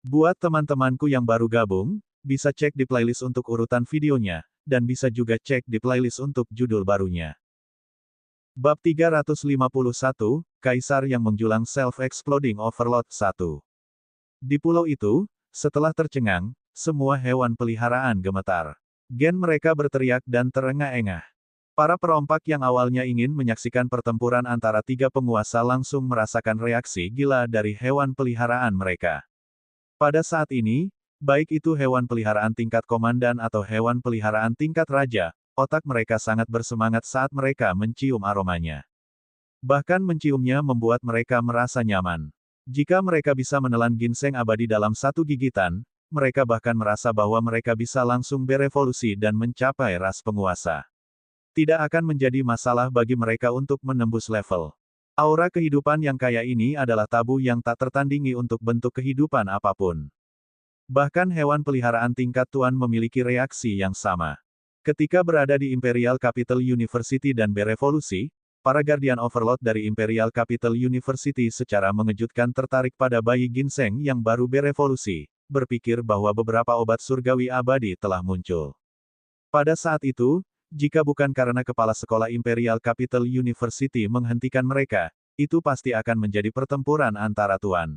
Buat teman-temanku yang baru gabung, bisa cek di playlist untuk urutan videonya, dan bisa juga cek di playlist untuk judul barunya. Bab 351, Kaisar yang menjulang Self-Exploding Overlord 1. Di pulau itu, setelah tercengang, semua hewan peliharaan gemetar. Gen mereka berteriak dan terengah-engah. Para perompak yang awalnya ingin menyaksikan pertempuran antara tiga penguasa langsung merasakan reaksi gila dari hewan peliharaan mereka. Pada saat ini, baik itu hewan peliharaan tingkat komandan atau hewan peliharaan tingkat raja, otak mereka sangat bersemangat saat mereka mencium aromanya. Bahkan menciumnya membuat mereka merasa nyaman. Jika mereka bisa menelan ginseng abadi dalam satu gigitan, mereka bahkan merasa bahwa mereka bisa langsung berevolusi dan mencapai ras penguasa. Tidak akan menjadi masalah bagi mereka untuk menembus level. Aura kehidupan yang kaya ini adalah tabu yang tak tertandingi untuk bentuk kehidupan apapun. Bahkan hewan peliharaan tingkat tuan memiliki reaksi yang sama. Ketika berada di Imperial Capital University dan berevolusi, para Guardian Overlord dari Imperial Capital University secara mengejutkan tertarik pada bayi ginseng yang baru berevolusi, berpikir bahwa beberapa obat surgawi abadi telah muncul. Pada saat itu, jika bukan karena kepala sekolah Imperial Capital University menghentikan mereka, itu pasti akan menjadi pertempuran antara tuan.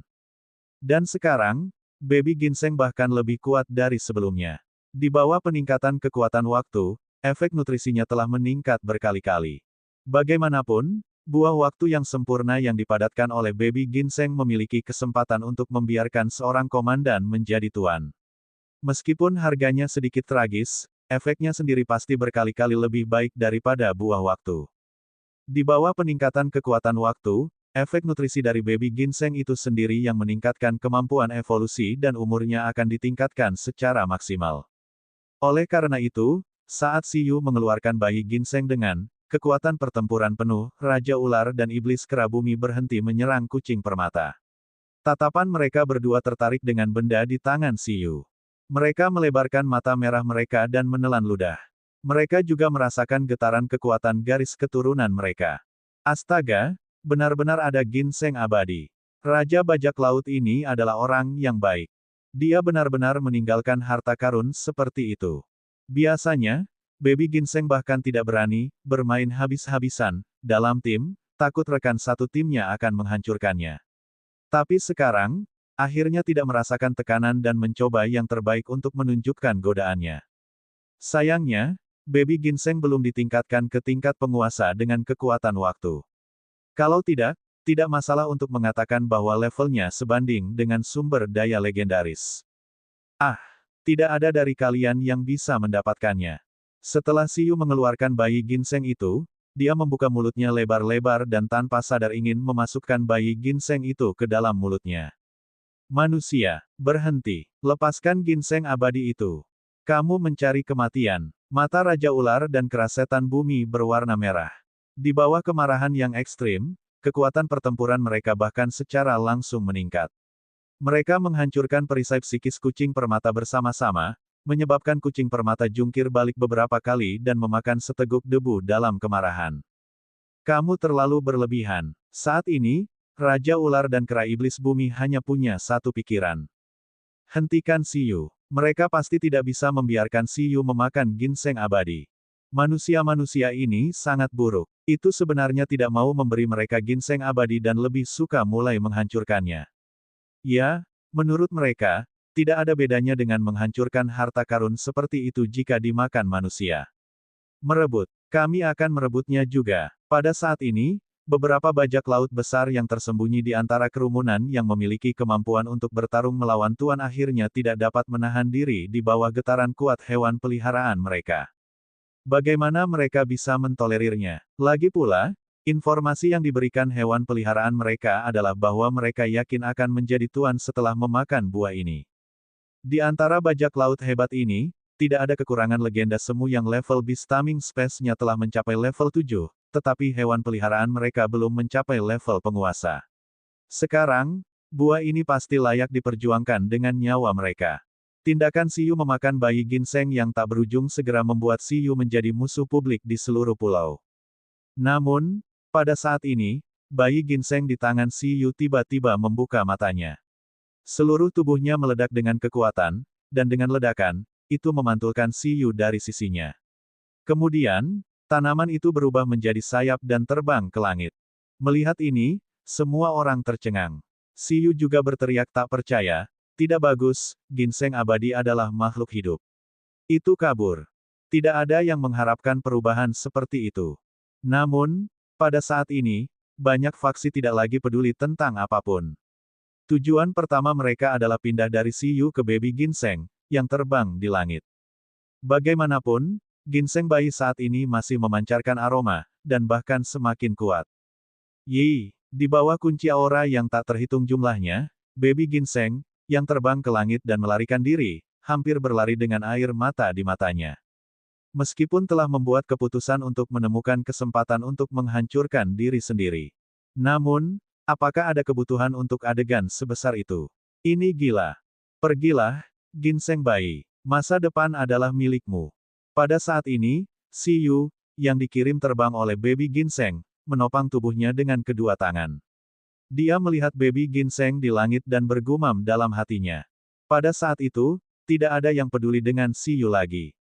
Dan sekarang, baby ginseng bahkan lebih kuat dari sebelumnya. Di bawah peningkatan kekuatan waktu, efek nutrisinya telah meningkat berkali-kali. Bagaimanapun, buah waktu yang sempurna yang dipadatkan oleh baby ginseng memiliki kesempatan untuk membiarkan seorang komandan menjadi tuan. Meskipun harganya sedikit tragis, efeknya sendiri pasti berkali-kali lebih baik daripada buah waktu. Di bawah peningkatan kekuatan waktu, efek nutrisi dari baby ginseng itu sendiri yang meningkatkan kemampuan evolusi dan umurnya akan ditingkatkan secara maksimal. Oleh karena itu, saat Siyu mengeluarkan bayi ginseng dengan kekuatan pertempuran penuh, Raja Ular dan Iblis Kera Bumi berhenti menyerang kucing permata. Tatapan mereka berdua tertarik dengan benda di tangan Siyu. Mereka melebarkan mata merah mereka dan menelan ludah. Mereka juga merasakan getaran kekuatan garis keturunan mereka. Astaga, benar-benar ada ginseng abadi. Raja bajak laut ini adalah orang yang baik. Dia benar-benar meninggalkan harta karun seperti itu. Biasanya, baby ginseng bahkan tidak berani bermain habis-habisan dalam tim, takut rekan satu timnya akan menghancurkannya. Tapi sekarang, akhirnya tidak merasakan tekanan dan mencoba yang terbaik untuk menunjukkan godaannya. Sayangnya, baby ginseng belum ditingkatkan ke tingkat penguasa dengan kekuatan waktu. Kalau tidak masalah untuk mengatakan bahwa levelnya sebanding dengan sumber daya legendaris. Ah, tidak ada dari kalian yang bisa mendapatkannya. Setelah Siyu mengeluarkan bayi ginseng itu, dia membuka mulutnya lebar-lebar dan tanpa sadar ingin memasukkan bayi ginseng itu ke dalam mulutnya. Manusia, berhenti. Lepaskan ginseng abadi itu. Kamu mencari kematian. Mata Raja Ular dan Kera Setan Bumi berwarna merah. Di bawah kemarahan yang ekstrim, kekuatan pertempuran mereka bahkan secara langsung meningkat. Mereka menghancurkan perisai psikis kucing permata bersama-sama, menyebabkan kucing permata jungkir balik beberapa kali dan memakan seteguk debu dalam kemarahan. Kamu terlalu berlebihan. Saat ini, Raja Ular dan Kera Iblis Bumi hanya punya satu pikiran. Hentikan Siyu. Mereka pasti tidak bisa membiarkan Siyu memakan ginseng abadi. Manusia-manusia ini sangat buruk. Itu sebenarnya tidak mau memberi mereka ginseng abadi dan lebih suka mulai menghancurkannya. Ya, menurut mereka, tidak ada bedanya dengan menghancurkan harta karun seperti itu jika dimakan manusia. Merebut. Kami akan merebutnya juga. Pada saat ini, beberapa bajak laut besar yang tersembunyi di antara kerumunan yang memiliki kemampuan untuk bertarung melawan tuan akhirnya tidak dapat menahan diri di bawah getaran kuat hewan peliharaan mereka. Bagaimana mereka bisa mentolerirnya? Lagi pula, informasi yang diberikan hewan peliharaan mereka adalah bahwa mereka yakin akan menjadi tuan setelah memakan buah ini. Di antara bajak laut hebat ini, tidak ada kekurangan legenda semu yang level Beastaming Space-nya telah mencapai level 7. Tetapi hewan peliharaan mereka belum mencapai level penguasa. Sekarang, buah ini pasti layak diperjuangkan dengan nyawa mereka. Tindakan Siyu memakan bayi ginseng yang tak berujung segera membuat Siyu menjadi musuh publik di seluruh pulau. Namun, pada saat ini, bayi ginseng di tangan Siyu tiba-tiba membuka matanya. Seluruh tubuhnya meledak dengan kekuatan, dan dengan ledakan, itu memantulkan Siyu dari sisinya. Kemudian, tanaman itu berubah menjadi sayap dan terbang ke langit. Melihat ini, semua orang tercengang. Siyu juga berteriak tak percaya, tidak bagus, ginseng abadi adalah makhluk hidup. Itu kabur. Tidak ada yang mengharapkan perubahan seperti itu. Namun, pada saat ini, banyak faksi tidak lagi peduli tentang apapun. Tujuan pertama mereka adalah pindah dari Siyu ke baby ginseng, yang terbang di langit. Bagaimanapun, ginseng bayi saat ini masih memancarkan aroma, dan bahkan semakin kuat. Yi, di bawah kunci aura yang tak terhitung jumlahnya, baby ginseng, yang terbang ke langit dan melarikan diri, hampir berlari dengan air mata di matanya. Meskipun telah membuat keputusan untuk menemukan kesempatan untuk menghancurkan diri sendiri. Namun, apakah ada kebutuhan untuk adegan sebesar itu? Ini gila. Pergilah, ginseng bayi. Masa depan adalah milikmu. Pada saat ini, Siyu, yang dikirim terbang oleh baby ginseng, menopang tubuhnya dengan kedua tangan. Dia melihat baby ginseng di langit dan bergumam dalam hatinya. Pada saat itu, tidak ada yang peduli dengan Siyu lagi.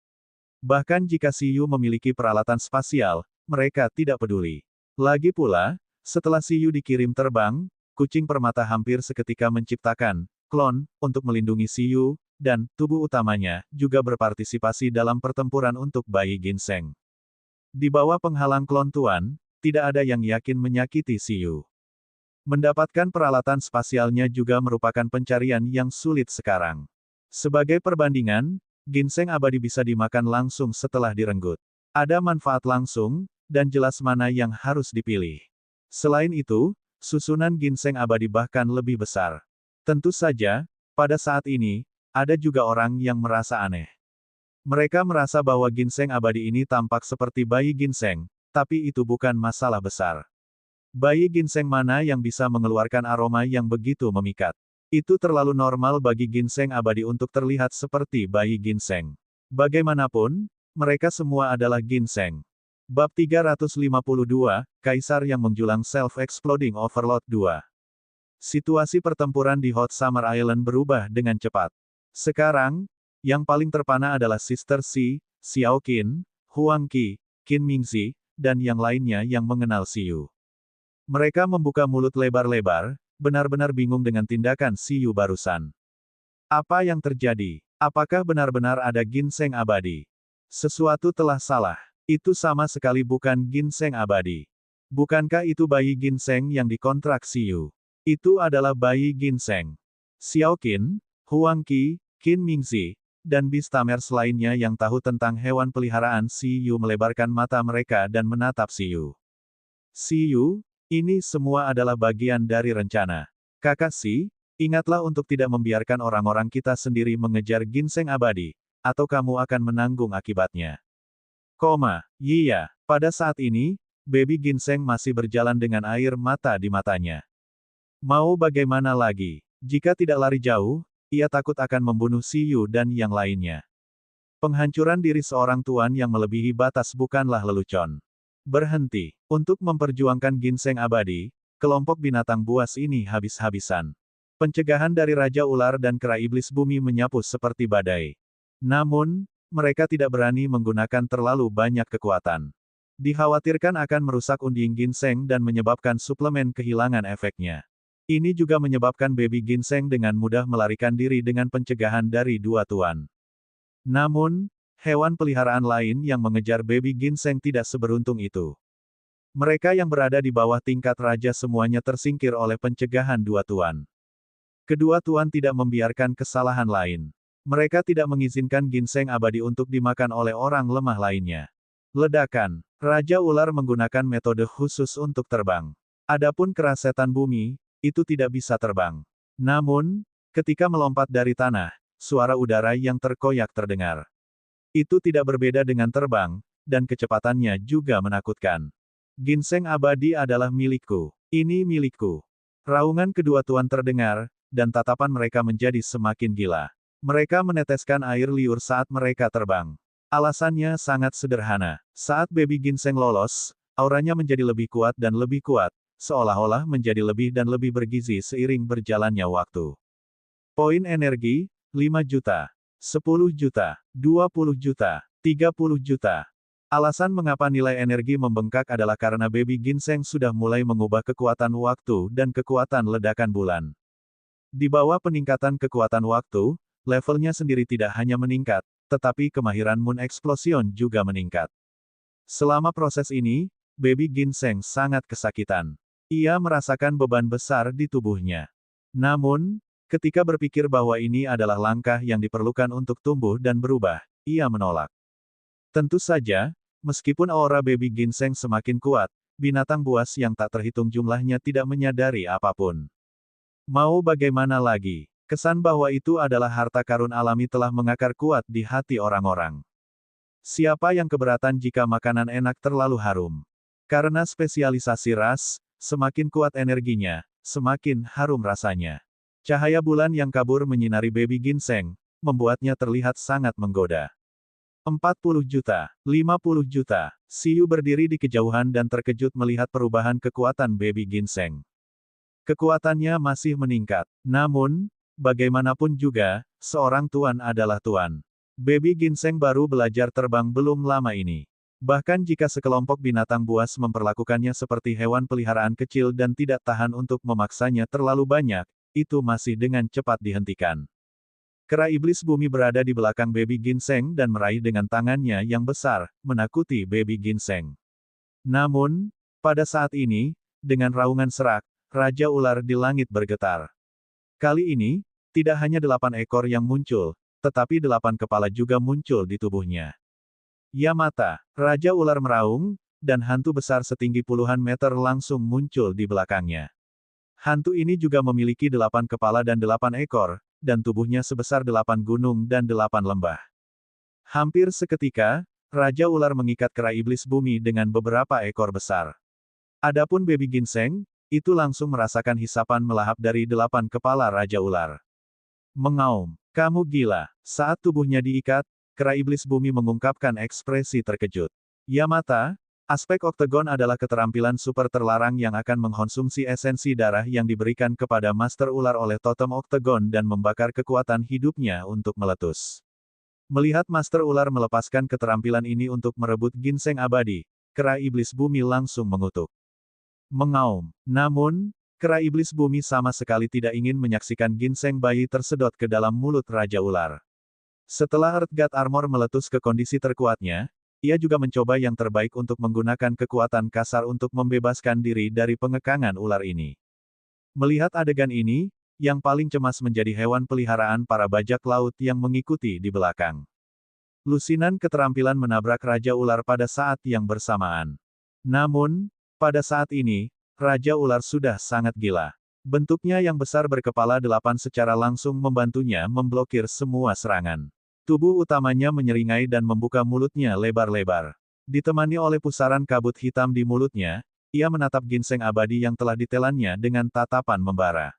Bahkan jika Siyu memiliki peralatan spasial, mereka tidak peduli. Lagi pula, setelah Siyu dikirim terbang, kucing permata hampir seketika menciptakan klon untuk melindungi Siyu, dan tubuh utamanya juga berpartisipasi dalam pertempuran untuk bayi ginseng. Di bawah penghalang klon tuan, tidak ada yang yakin menyakiti Siyu. Mendapatkan peralatan spasialnya juga merupakan pencarian yang sulit sekarang. Sebagai perbandingan, ginseng abadi bisa dimakan langsung setelah direnggut. Ada manfaat langsung, dan jelas mana yang harus dipilih. Selain itu, susunan ginseng abadi bahkan lebih besar. Tentu saja, pada saat ini, ada juga orang yang merasa aneh. Mereka merasa bahwa ginseng abadi ini tampak seperti bayi ginseng, tapi itu bukan masalah besar. Bayi ginseng mana yang bisa mengeluarkan aroma yang begitu memikat? Itu terlalu normal bagi ginseng abadi untuk terlihat seperti bayi ginseng. Bagaimanapun, mereka semua adalah ginseng. Bab 352, Kaisar yang menjulang Self-Exploding Overload 2. Situasi pertempuran di Hot Summer Island berubah dengan cepat. Sekarang, yang paling terpana adalah Sister Si, Xiao Qin, Huang Qi, Qin Mingzi, dan yang lainnya yang mengenal Siyu. Mereka membuka mulut lebar-lebar, benar-benar bingung dengan tindakan Siyu barusan. Apa yang terjadi? Apakah benar-benar ada ginseng abadi? Sesuatu telah salah. Itu sama sekali bukan ginseng abadi. Bukankah itu bayi ginseng yang dikontrak Siyu? Itu adalah bayi ginseng. Xiao Qin, Huang Qi, Qin Mingzi, dan Beastamers lainnya yang tahu tentang hewan peliharaan Siyu melebarkan mata mereka dan menatap Siyu. Siyu, ini semua adalah bagian dari rencana. Kakak Si, ingatlah untuk tidak membiarkan orang-orang kita sendiri mengejar ginseng abadi, atau kamu akan menanggung akibatnya. Iya, pada saat ini, baby ginseng masih berjalan dengan air mata di matanya. Mau bagaimana lagi? Jika tidak lari jauh, ia takut akan membunuh Siyu dan yang lainnya. Penghancuran diri seorang tuan yang melebihi batas bukanlah lelucon. Berhenti. Untuk memperjuangkan ginseng abadi, kelompok binatang buas ini habis-habisan. Pencegahan dari Raja Ular dan Kera Iblis Bumi menyapu seperti badai. Namun, mereka tidak berani menggunakan terlalu banyak kekuatan. Dikhawatirkan akan merusak unding ginseng dan menyebabkan suplemen kehilangan efeknya. Ini juga menyebabkan baby ginseng dengan mudah melarikan diri dengan pencegahan dari dua tuan. Namun, hewan peliharaan lain yang mengejar baby ginseng tidak seberuntung itu. Mereka yang berada di bawah tingkat raja semuanya tersingkir oleh pencegahan dua tuan. Kedua tuan tidak membiarkan kesalahan lain. Mereka tidak mengizinkan ginseng abadi untuk dimakan oleh orang lemah lainnya. Ledakan. Raja Ular menggunakan metode khusus untuk terbang. Adapun Kera Setan Bumi, itu tidak bisa terbang. Namun, ketika melompat dari tanah, suara udara yang terkoyak terdengar. Itu tidak berbeda dengan terbang, dan kecepatannya juga menakutkan. Ginseng abadi adalah milikku. Ini milikku. Raungan kedua tuan terdengar, dan tatapan mereka menjadi semakin gila. Mereka meneteskan air liur saat mereka terbang. Alasannya sangat sederhana. Saat baby ginseng lolos, auranya menjadi lebih kuat dan lebih kuat, seolah-olah menjadi lebih dan lebih bergizi seiring berjalannya waktu. Poin energi, 5 juta, 10 juta, 20 juta, 30 juta. Alasan mengapa nilai energi membengkak adalah karena baby ginseng sudah mulai mengubah kekuatan waktu dan kekuatan ledakan bulan. Di bawah peningkatan kekuatan waktu, levelnya sendiri tidak hanya meningkat, tetapi kemahiran Moon Explosion juga meningkat. Selama proses ini, baby ginseng sangat kesakitan. Ia merasakan beban besar di tubuhnya. Namun, ketika berpikir bahwa ini adalah langkah yang diperlukan untuk tumbuh dan berubah, ia menolak. Tentu saja, meskipun aura baby ginseng semakin kuat, binatang buas yang tak terhitung jumlahnya tidak menyadari apapun. Mau bagaimana lagi? Kesan bahwa itu adalah harta karun alami telah mengakar kuat di hati orang-orang. Siapa yang keberatan jika makanan enak terlalu harum? Karena spesialisasi ras, semakin kuat energinya, semakin harum rasanya. Cahaya bulan yang kabur menyinari baby ginseng, membuatnya terlihat sangat menggoda. 40 juta, 50 juta. Siyu berdiri di kejauhan dan terkejut melihat perubahan kekuatan baby ginseng. Kekuatannya masih meningkat. Namun, bagaimanapun juga, seorang tuan adalah tuan. Baby ginseng baru belajar terbang belum lama ini. Bahkan jika sekelompok binatang buas memperlakukannya seperti hewan peliharaan kecil dan tidak tahan untuk memaksanya terlalu banyak, itu masih dengan cepat dihentikan. Kera iblis bumi berada di belakang baby ginseng dan meraih dengan tangannya yang besar, menakuti baby ginseng. Namun, pada saat ini, dengan raungan serak, Raja Ular di langit bergetar. Kali ini, tidak hanya 8 ekor yang muncul, tetapi 8 kepala juga muncul di tubuhnya. Yamata, Raja Ular meraung, dan hantu besar setinggi puluhan meter langsung muncul di belakangnya. Hantu ini juga memiliki 8 kepala dan 8 ekor, dan tubuhnya sebesar 8 gunung dan 8 lembah. Hampir seketika, Raja Ular mengikat kera iblis bumi dengan beberapa ekor besar. Adapun baby ginseng, itu langsung merasakan hisapan melahap dari 8 kepala Raja Ular. Mengaum, kamu gila. Saat tubuhnya diikat, kera iblis bumi mengungkapkan ekspresi terkejut. Yamata, aspek oktagon adalah keterampilan super terlarang yang akan mengkonsumsi esensi darah yang diberikan kepada Master Ular oleh totem oktagon dan membakar kekuatan hidupnya untuk meletus. Melihat Master Ular melepaskan keterampilan ini untuk merebut ginseng abadi, kera iblis bumi langsung mengutuk. Mengaum. Namun, kera iblis bumi sama sekali tidak ingin menyaksikan ginseng bayi tersedot ke dalam mulut Raja Ular. Setelah Earth God Armor meletus ke kondisi terkuatnya, ia juga mencoba yang terbaik untuk menggunakan kekuatan kasar untuk membebaskan diri dari pengekangan ular ini. Melihat adegan ini, yang paling cemas menjadi hewan peliharaan para bajak laut yang mengikuti di belakang. Lusinan keterampilan menabrak Raja Ular pada saat yang bersamaan. Namun, pada saat ini, Raja Ular sudah sangat gila. Bentuknya yang besar berkepala 8 secara langsung membantunya memblokir semua serangan. Tubuh utamanya menyeringai dan membuka mulutnya lebar-lebar. Ditemani oleh pusaran kabut hitam di mulutnya, ia menatap ginseng abadi yang telah ditelannya dengan tatapan membara.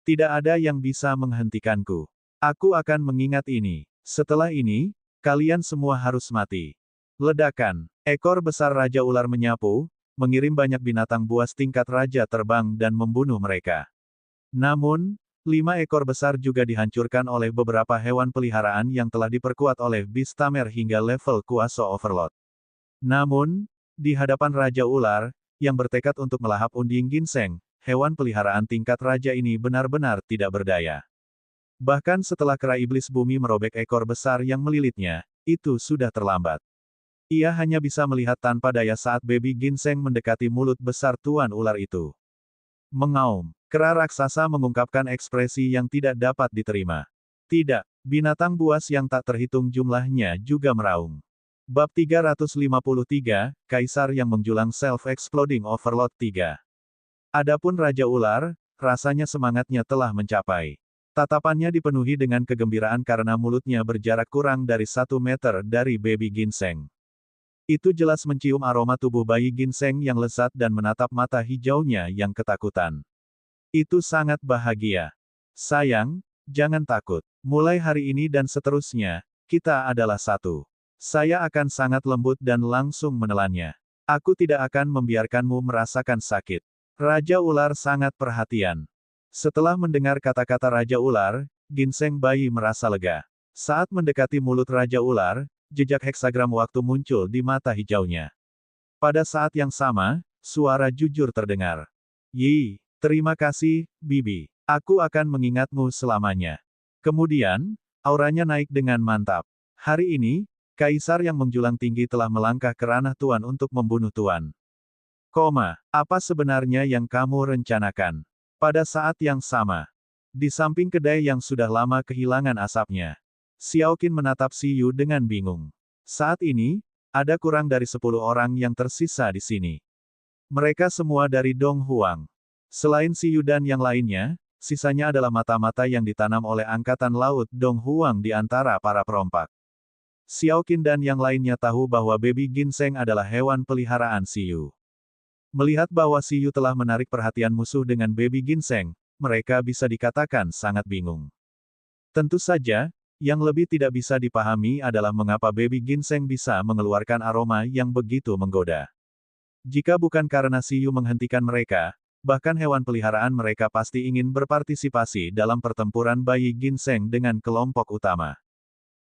Tidak ada yang bisa menghentikanku. Aku akan mengingat ini. Setelah ini, kalian semua harus mati. Ledakan. Ekor besar Raja Ular menyapu, mengirim banyak binatang buas tingkat raja terbang dan membunuh mereka. Namun, 5 ekor besar juga dihancurkan oleh beberapa hewan peliharaan yang telah diperkuat oleh Beastamer hingga level kuasa Overlord. Namun, di hadapan Raja Ular, yang bertekad untuk melahap unding ginseng, hewan peliharaan tingkat raja ini benar-benar tidak berdaya. Bahkan setelah kera iblis bumi merobek ekor besar yang melilitnya, itu sudah terlambat. Ia hanya bisa melihat tanpa daya saat baby ginseng mendekati mulut besar tuan ular itu. Mengaum. Kera raksasa mengungkapkan ekspresi yang tidak dapat diterima. Tidak, binatang buas yang tak terhitung jumlahnya juga meraung. Bab 353, Kaisar yang menjulang Self-Exploding Overload 3. Adapun Raja Ular, rasanya semangatnya telah mencapai. Tatapannya dipenuhi dengan kegembiraan karena mulutnya berjarak kurang dari 1 meter dari baby ginseng. Itu jelas mencium aroma tubuh bayi ginseng yang lezat dan menatap mata hijaunya yang ketakutan. Itu sangat bahagia. Sayang, jangan takut. Mulai hari ini dan seterusnya, kita adalah satu. Saya akan sangat lembut dan langsung menelannya. Aku tidak akan membiarkanmu merasakan sakit. Raja Ular sangat perhatian. Setelah mendengar kata-kata Raja Ular, ginseng bayi merasa lega. Saat mendekati mulut Raja Ular, jejak heksagram waktu muncul di mata hijaunya. Pada saat yang sama, suara jujur terdengar. Yi, terima kasih, Bibi. Aku akan mengingatmu selamanya. Kemudian, auranya naik dengan mantap. Hari ini, Kaisar yang menjulang tinggi telah melangkah ke ranah Tuan untuk membunuh Tuan. Apa sebenarnya yang kamu rencanakan? Pada saat yang sama, di samping kedai yang sudah lama kehilangan asapnya, Xiao Qin menatap Si Yu dengan bingung. Saat ini, ada kurang dari 10 orang yang tersisa di sini. Mereka semua dari Dong Huang. Selain Si Yu dan yang lainnya, sisanya adalah mata-mata yang ditanam oleh Angkatan Laut Dong Huang di antara para perompak. Xiao Qin dan yang lainnya tahu bahwa baby ginseng adalah hewan peliharaan Si Yu. Melihat bahwa Si Yu telah menarik perhatian musuh dengan baby ginseng, mereka bisa dikatakan sangat bingung. Tentu saja, yang lebih tidak bisa dipahami adalah mengapa baby ginseng bisa mengeluarkan aroma yang begitu menggoda. Jika bukan karena Si Yu menghentikan mereka, bahkan hewan peliharaan mereka pasti ingin berpartisipasi dalam pertempuran bayi ginseng dengan kelompok utama.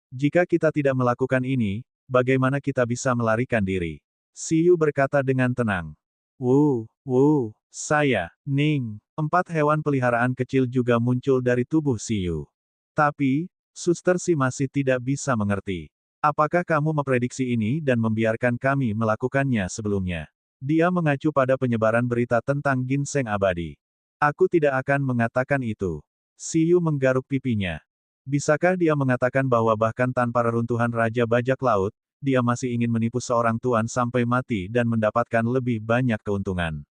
Jika kita tidak melakukan ini, bagaimana kita bisa melarikan diri? Si Yu berkata dengan tenang. Saya, Ning. 4 hewan peliharaan kecil juga muncul dari tubuh Si Yu. Tapi, Suster Si masih tidak bisa mengerti. Apakah kamu memprediksi ini dan membiarkan kami melakukannya sebelumnya? Dia mengacu pada penyebaran berita tentang ginseng abadi. Aku tidak akan mengatakan itu. Si Yu menggaruk pipinya. Bisakah dia mengatakan bahwa bahkan tanpa reruntuhan Raja Bajak Laut, dia masih ingin menipu seorang tuan sampai mati dan mendapatkan lebih banyak keuntungan?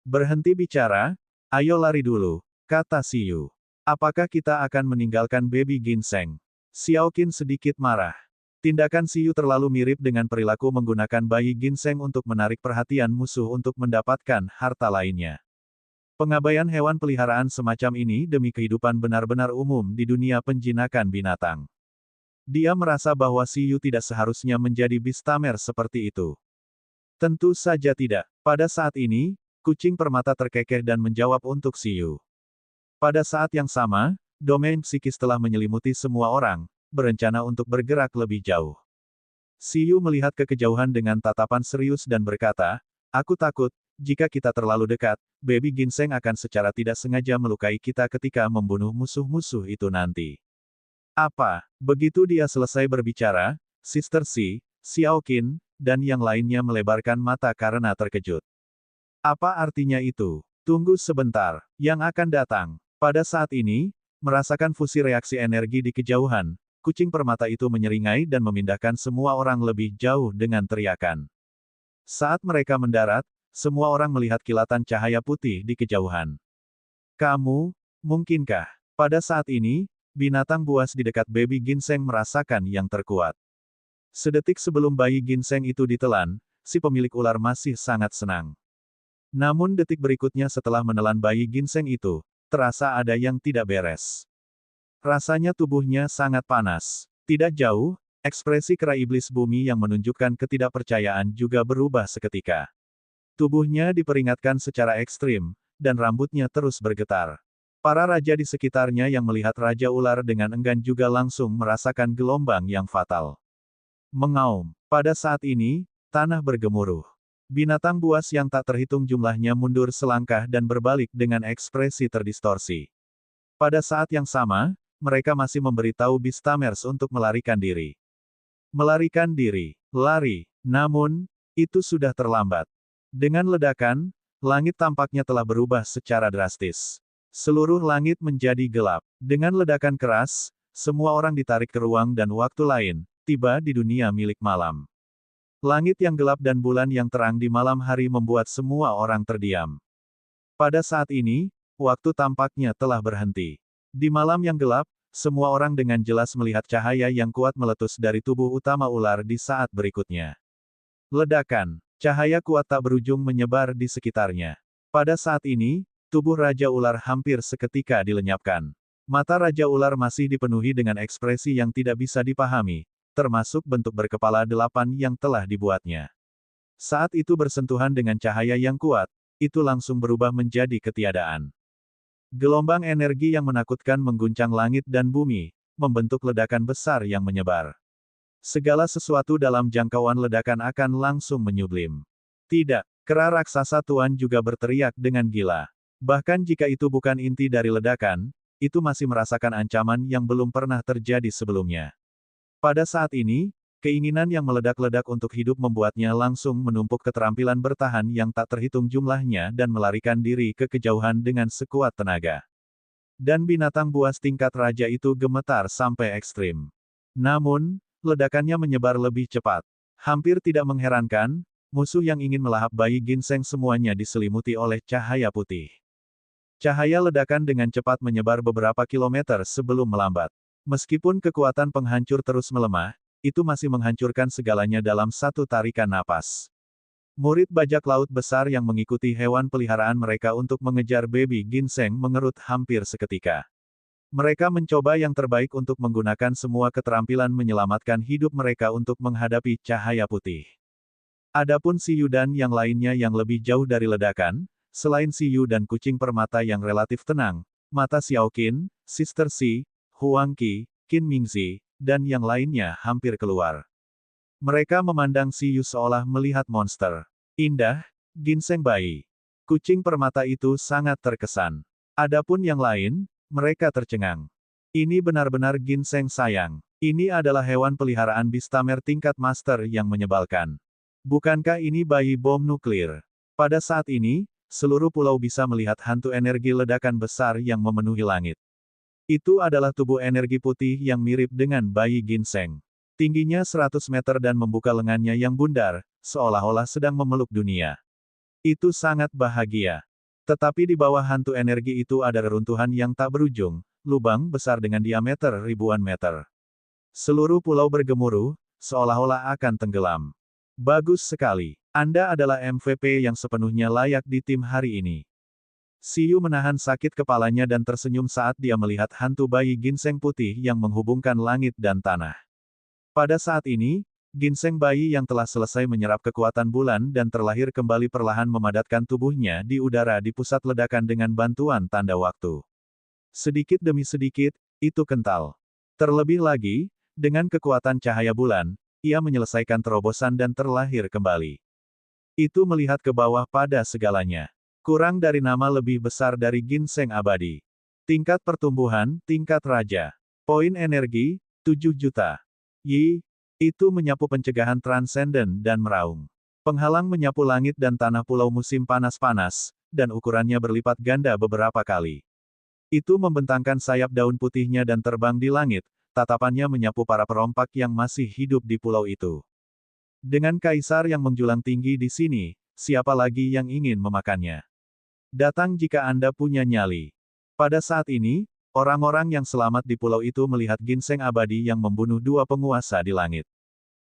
Berhenti bicara, ayo lari dulu, kata Si Yu. Apakah kita akan meninggalkan baby ginseng? Xiao Qin sedikit marah. Tindakan Si Yu terlalu mirip dengan perilaku menggunakan bayi ginseng untuk menarik perhatian musuh untuk mendapatkan harta lainnya. Pengabaian hewan peliharaan semacam ini demi kehidupan benar-benar umum di dunia penjinakan binatang. Dia merasa bahwa Si Yu tidak seharusnya menjadi bistamer seperti itu. Tentu saja tidak. Pada saat ini, kucing permata terkekeh dan menjawab untuk Si Yu. Pada saat yang sama, domain psikis telah menyelimuti semua orang, berencana untuk bergerak lebih jauh. Si Yu melihat ke kejauhan dengan tatapan serius dan berkata, aku takut, jika kita terlalu dekat, baby ginseng akan secara tidak sengaja melukai kita ketika membunuh musuh-musuh itu nanti. Apa? Begitu dia selesai berbicara, Sister Si, Xiao Qin, dan yang lainnya melebarkan mata karena terkejut. Apa artinya itu? Tunggu sebentar, yang akan datang. Pada saat ini, merasakan fusi reaksi energi di kejauhan, kucing permata itu menyeringai dan memindahkan semua orang lebih jauh dengan teriakan. Saat mereka mendarat, semua orang melihat kilatan cahaya putih di kejauhan. Mungkinkah? Pada saat ini, binatang buas di dekat baby ginseng merasakan yang terkuat. Sedetik sebelum bayi ginseng itu ditelan, si pemilik ular masih sangat senang. Namun detik berikutnya setelah menelan bayi ginseng itu, terasa ada yang tidak beres. Rasanya tubuhnya sangat panas. Tidak jauh, ekspresi kera iblis bumi yang menunjukkan ketidakpercayaan juga berubah seketika. Tubuhnya diperingatkan secara ekstrim, dan rambutnya terus bergetar. Para raja di sekitarnya yang melihat Raja Ular dengan enggan juga langsung merasakan gelombang yang fatal. Mengaum. Pada saat ini, tanah bergemuruh. Binatang buas yang tak terhitung jumlahnya mundur selangkah dan berbalik dengan ekspresi terdistorsi. Pada saat yang sama, mereka masih memberitahu Bistamers untuk melarikan diri. Melarikan diri. Lari. Namun, itu sudah terlambat. Dengan ledakan, langit tampaknya telah berubah secara drastis. Seluruh langit menjadi gelap. Dengan ledakan keras, semua orang ditarik ke ruang dan waktu lain, tiba di dunia milik malam. Langit yang gelap dan bulan yang terang di malam hari membuat semua orang terdiam. Pada saat ini, waktu tampaknya telah berhenti. Di malam yang gelap, semua orang dengan jelas melihat cahaya yang kuat meletus dari tubuh utama ular di saat berikutnya. Ledakan, cahaya kuat tak berujung menyebar di sekitarnya. Pada saat ini, tubuh Raja Ular hampir seketika dilenyapkan. Mata Raja Ular masih dipenuhi dengan ekspresi yang tidak bisa dipahami, termasuk bentuk berkepala 8 yang telah dibuatnya. Saat itu bersentuhan dengan cahaya yang kuat, itu langsung berubah menjadi ketiadaan. Gelombang energi yang menakutkan mengguncang langit dan bumi, membentuk ledakan besar yang menyebar. Segala sesuatu dalam jangkauan ledakan akan langsung menyublim. Tidak, kera raksasa Tuan juga berteriak dengan gila. Bahkan jika itu bukan inti dari ledakan, itu masih merasakan ancaman yang belum pernah terjadi sebelumnya. Pada saat ini, keinginan yang meledak-ledak untuk hidup membuatnya langsung menumpuk keterampilan bertahan yang tak terhitung jumlahnya dan melarikan diri ke kejauhan dengan sekuat tenaga. Dan binatang buas tingkat raja itu gemetar sampai ekstrim. Namun, ledakannya menyebar lebih cepat. Hampir tidak mengherankan, musuh yang ingin melahap bayi ginseng semuanya diselimuti oleh cahaya putih. Cahaya ledakan dengan cepat menyebar beberapa kilometer sebelum melambat. Meskipun kekuatan penghancur terus melemah, itu masih menghancurkan segalanya dalam satu tarikan napas. Murid bajak laut besar yang mengikuti hewan peliharaan mereka untuk mengejar baby ginseng mengerut hampir seketika. Mereka mencoba yang terbaik untuk menggunakan semua keterampilan menyelamatkan hidup mereka untuk menghadapi cahaya putih. Adapun Si Yu dan yang lainnya yang lebih jauh dari ledakan, selain Si Yu dan kucing permata yang relatif tenang, mata Xiao Qin, Sister Si, Huang Qi, Qin Mingzi, dan yang lainnya hampir keluar. Mereka memandang Si Yu seolah melihat monster. Indah, ginseng bayi. Kucing permata itu sangat terkesan. Adapun yang lain, mereka tercengang. Ini benar-benar ginseng sayang. Ini adalah hewan peliharaan Beastamer tingkat master yang menyebalkan. Bukankah ini bayi bom nuklir? Pada saat ini, seluruh pulau bisa melihat hantu energi ledakan besar yang memenuhi langit. Itu adalah tubuh energi putih yang mirip dengan bayi ginseng. Tingginya 100 meter dan membuka lengannya yang bundar, seolah-olah sedang memeluk dunia. Itu sangat bahagia. Tetapi di bawah hantu energi itu ada reruntuhan yang tak berujung, lubang besar dengan diameter ribuan meter. Seluruh pulau bergemuruh, seolah-olah akan tenggelam. Bagus sekali. Anda adalah MVP yang sepenuhnya layak di tim hari ini. Si Yu menahan sakit kepalanya dan tersenyum saat dia melihat hantu bayi ginseng putih yang menghubungkan langit dan tanah. Pada saat ini, ginseng bayi yang telah selesai menyerap kekuatan bulan dan terlahir kembali perlahan memadatkan tubuhnya di udara di pusat ledakan dengan bantuan tanda waktu. Sedikit demi sedikit, itu kental. Terlebih lagi, dengan kekuatan cahaya bulan, ia menyelesaikan terobosan dan terlahir kembali. Itu melihat ke bawah pada segalanya. Kurang dari nama lebih besar dari ginseng abadi. Tingkat pertumbuhan, tingkat raja. Poin energi, 7 juta. Yi, itu menyapu pencegahan transenden dan meraung. Penghalang menyapu langit dan tanah pulau musim panas-panas, dan ukurannya berlipat ganda beberapa kali. Itu membentangkan sayap daun putihnya dan terbang di langit, tatapannya menyapu para perompak yang masih hidup di pulau itu. Dengan kaisar yang menjulang tinggi di sini, siapa lagi yang ingin memakannya? Datang jika Anda punya nyali. Pada saat ini, orang-orang yang selamat di pulau itu melihat ginseng abadi yang membunuh dua penguasa di langit.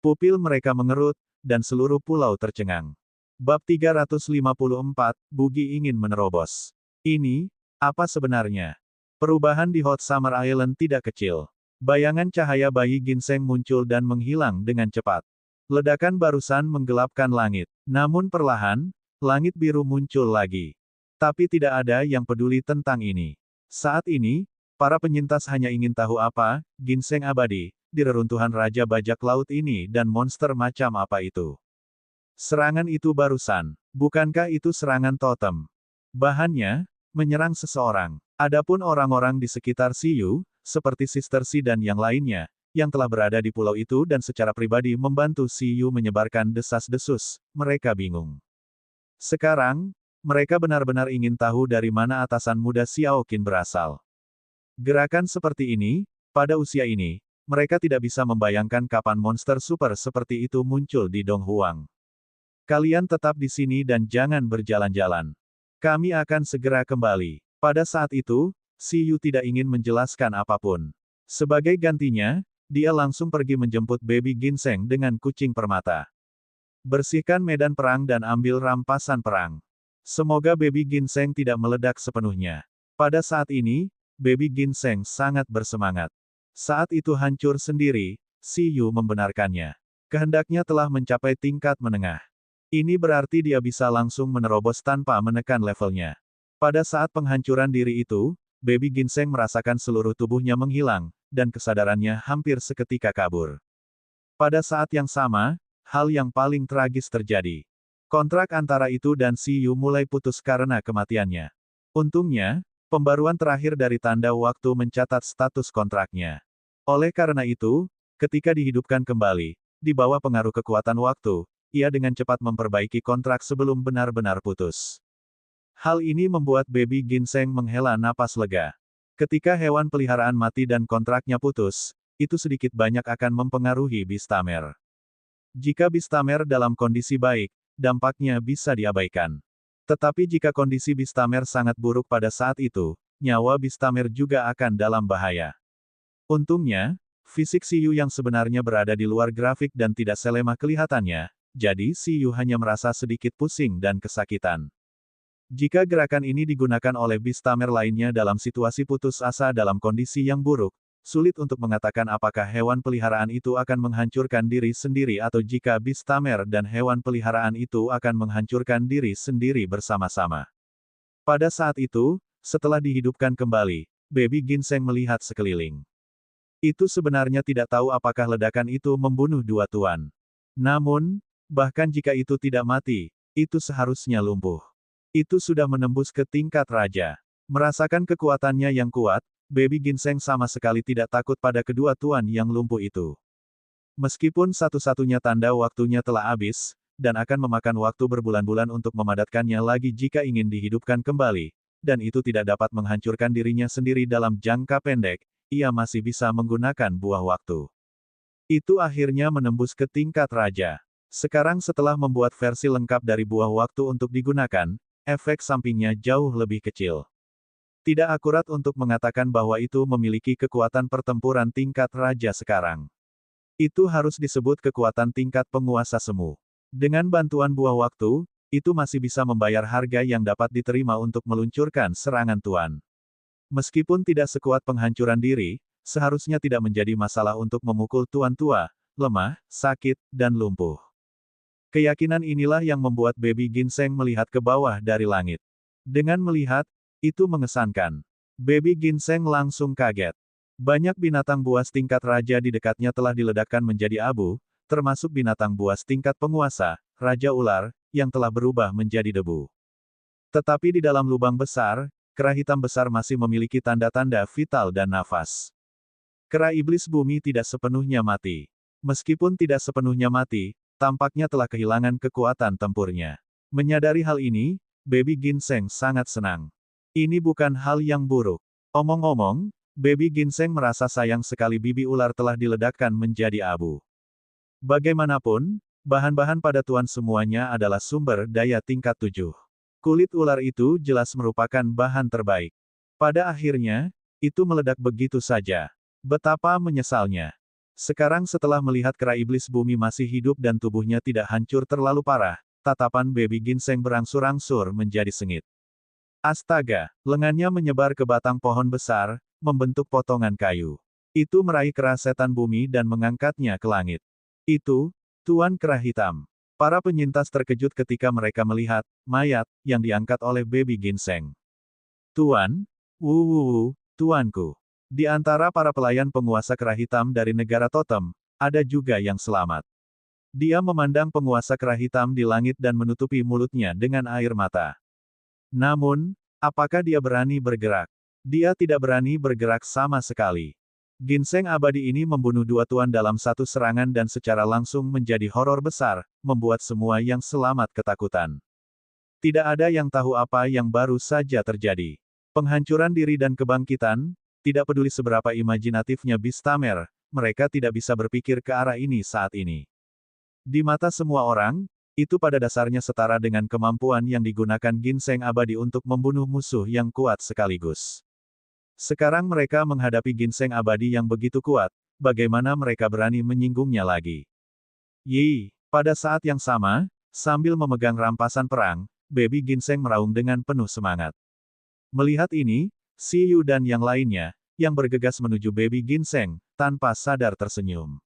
Pupil mereka mengerut, dan seluruh pulau tercengang. Bab 354, Bugi ingin menerobos. Ini, apa sebenarnya? Perubahan di Hot Summer Island tidak kecil. Bayangan cahaya bayi ginseng muncul dan menghilang dengan cepat. Ledakan barusan menggelapkan langit. Namun perlahan, langit biru muncul lagi. Tapi tidak ada yang peduli tentang ini. Saat ini, para penyintas hanya ingin tahu apa, ginseng abadi, di reruntuhan Raja Bajak Laut ini dan monster macam apa itu. Serangan itu barusan. Bukankah itu serangan totem? Bahannya, menyerang seseorang. Adapun orang-orang di sekitar Si Yu, seperti Sister Si dan yang lainnya, yang telah berada di pulau itu dan secara pribadi membantu Si Yu menyebarkan desas-desus, mereka bingung. Sekarang, mereka benar-benar ingin tahu dari mana atasan muda Xiao Qin berasal. Gerakan seperti ini, pada usia ini, mereka tidak bisa membayangkan kapan monster super seperti itu muncul di Donghuang. Kalian tetap di sini dan jangan berjalan-jalan. Kami akan segera kembali. Pada saat itu, Si Yu tidak ingin menjelaskan apapun. Sebagai gantinya, dia langsung pergi menjemput baby ginseng dengan kucing permata. Bersihkan medan perang dan ambil rampasan perang. Semoga baby ginseng tidak meledak sepenuhnya. Pada saat ini, baby ginseng sangat bersemangat. Saat itu hancur sendiri, Si Yu membenarkannya. Kehendaknya telah mencapai tingkat menengah. Ini berarti dia bisa langsung menerobos tanpa menekan levelnya. Pada saat penghancuran diri itu, Baby Ginseng merasakan seluruh tubuhnya menghilang, dan kesadarannya hampir seketika kabur. Pada saat yang sama, hal yang paling tragis terjadi. Kontrak antara itu dan Si Yu mulai putus karena kematiannya. Untungnya, pembaruan terakhir dari tanda waktu mencatat status kontraknya. Oleh karena itu, ketika dihidupkan kembali, di bawah pengaruh kekuatan waktu, ia dengan cepat memperbaiki kontrak sebelum benar-benar putus. Hal ini membuat Baby Ginseng menghela napas lega. Ketika hewan peliharaan mati dan kontraknya putus, itu sedikit banyak akan mempengaruhi Bistamer. Jika Bistamer dalam kondisi baik, dampaknya bisa diabaikan. Tetapi jika kondisi Bistamer sangat buruk pada saat itu, nyawa Bistamer juga akan dalam bahaya. Untungnya, fisik Si Yu yang sebenarnya berada di luar grafik dan tidak selemah kelihatannya, jadi Si Yu hanya merasa sedikit pusing dan kesakitan. Jika gerakan ini digunakan oleh Bistamer lainnya dalam situasi putus asa dalam kondisi yang buruk, sulit untuk mengatakan apakah hewan peliharaan itu akan menghancurkan diri sendiri atau jika Bistamer dan hewan peliharaan itu akan menghancurkan diri sendiri bersama-sama. Pada saat itu, setelah dihidupkan kembali, Baby Ginseng melihat sekeliling. Itu sebenarnya tidak tahu apakah ledakan itu membunuh dua tuan. Namun, bahkan jika itu tidak mati, itu seharusnya lumpuh. Itu sudah menembus ke tingkat raja. Merasakan kekuatannya yang kuat, Baby Ginseng sama sekali tidak takut pada kedua tuan yang lumpuh itu. Meskipun satu-satunya tanda waktunya telah habis, dan akan memakan waktu berbulan-bulan untuk memadatkannya lagi jika ingin dihidupkan kembali, dan itu tidak dapat menghancurkan dirinya sendiri dalam jangka pendek, ia masih bisa menggunakan buah waktu. Itu akhirnya menembus ke tingkat raja. Sekarang setelah membuat versi lengkap dari buah waktu untuk digunakan, efek sampingnya jauh lebih kecil. Tidak akurat untuk mengatakan bahwa itu memiliki kekuatan pertempuran tingkat raja sekarang. Itu harus disebut kekuatan tingkat penguasa semu. Dengan bantuan buah waktu, itu masih bisa membayar harga yang dapat diterima untuk meluncurkan serangan tuan. Meskipun tidak sekuat penghancuran diri, seharusnya tidak menjadi masalah untuk memukul tuan tua, lemah, sakit, dan lumpuh. Keyakinan inilah yang membuat Baby Ginseng melihat ke bawah dari langit. Dengan melihat, itu mengesankan. Baby Ginseng langsung kaget. Banyak binatang buas tingkat raja di dekatnya telah diledakkan menjadi abu, termasuk binatang buas tingkat penguasa, Raja Ular, yang telah berubah menjadi debu. Tetapi di dalam lubang besar, kera hitam besar masih memiliki tanda-tanda vital dan nafas. Kera iblis bumi tidak sepenuhnya mati. Meskipun tidak sepenuhnya mati, tampaknya telah kehilangan kekuatan tempurnya. Menyadari hal ini, Baby Ginseng sangat senang. Ini bukan hal yang buruk. Omong-omong, Baby Ginseng merasa sayang sekali bibi ular telah diledakkan menjadi abu. Bagaimanapun, bahan-bahan pada tuan semuanya adalah sumber daya tingkat 7. Kulit ular itu jelas merupakan bahan terbaik. Pada akhirnya, itu meledak begitu saja. Betapa menyesalnya. Sekarang setelah melihat kera iblis bumi masih hidup dan tubuhnya tidak hancur terlalu parah, tatapan Baby Ginseng berangsur-angsur menjadi sengit. Astaga, lengannya menyebar ke batang pohon besar, membentuk potongan kayu. Itu meraih kera setan bumi dan mengangkatnya ke langit. Itu, Tuan Kera Hitam. Para penyintas terkejut ketika mereka melihat mayat yang diangkat oleh Baby Ginseng. Tuan, tuanku. Di antara para pelayan penguasa kera hitam dari negara totem, ada juga yang selamat. Dia memandang penguasa kera hitam di langit dan menutupi mulutnya dengan air mata. Namun, apakah dia berani bergerak? Dia tidak berani bergerak sama sekali. Ginseng abadi ini membunuh dua tuan dalam satu serangan dan secara langsung menjadi horor besar, membuat semua yang selamat ketakutan. Tidak ada yang tahu apa yang baru saja terjadi. Penghancuran diri dan kebangkitan, tidak peduli seberapa imajinatifnya Bistamer, mereka tidak bisa berpikir ke arah ini saat ini. Di mata semua orang, itu pada dasarnya setara dengan kemampuan yang digunakan Ginseng abadi untuk membunuh musuh yang kuat sekaligus. Sekarang mereka menghadapi Ginseng abadi yang begitu kuat, bagaimana mereka berani menyinggungnya lagi? Pada saat yang sama, sambil memegang rampasan perang, Baby Ginseng meraung dengan penuh semangat. Melihat ini, Si Yu dan yang lainnya, yang bergegas menuju Baby Ginseng, tanpa sadar tersenyum.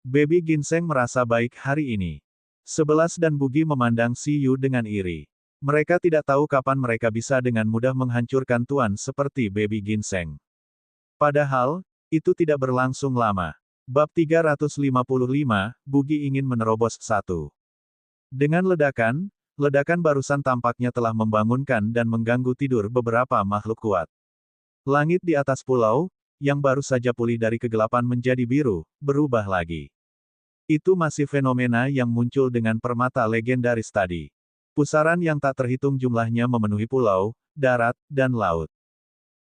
Baby Ginseng merasa baik hari ini. 11 dan Bugi memandang Si Yu dengan iri. Mereka tidak tahu kapan mereka bisa dengan mudah menghancurkan tuan seperti baby ginseng. Padahal, itu tidak berlangsung lama. Bab 355, Bugi ingin menerobos satu. Dengan ledakan barusan tampaknya telah membangunkan dan mengganggu tidur beberapa makhluk kuat. Langit di atas pulau, yang baru saja pulih dari kegelapan menjadi biru, berubah lagi. Itu masih fenomena yang muncul dengan permata legendaris tadi. Pusaran yang tak terhitung jumlahnya memenuhi pulau, darat, dan laut.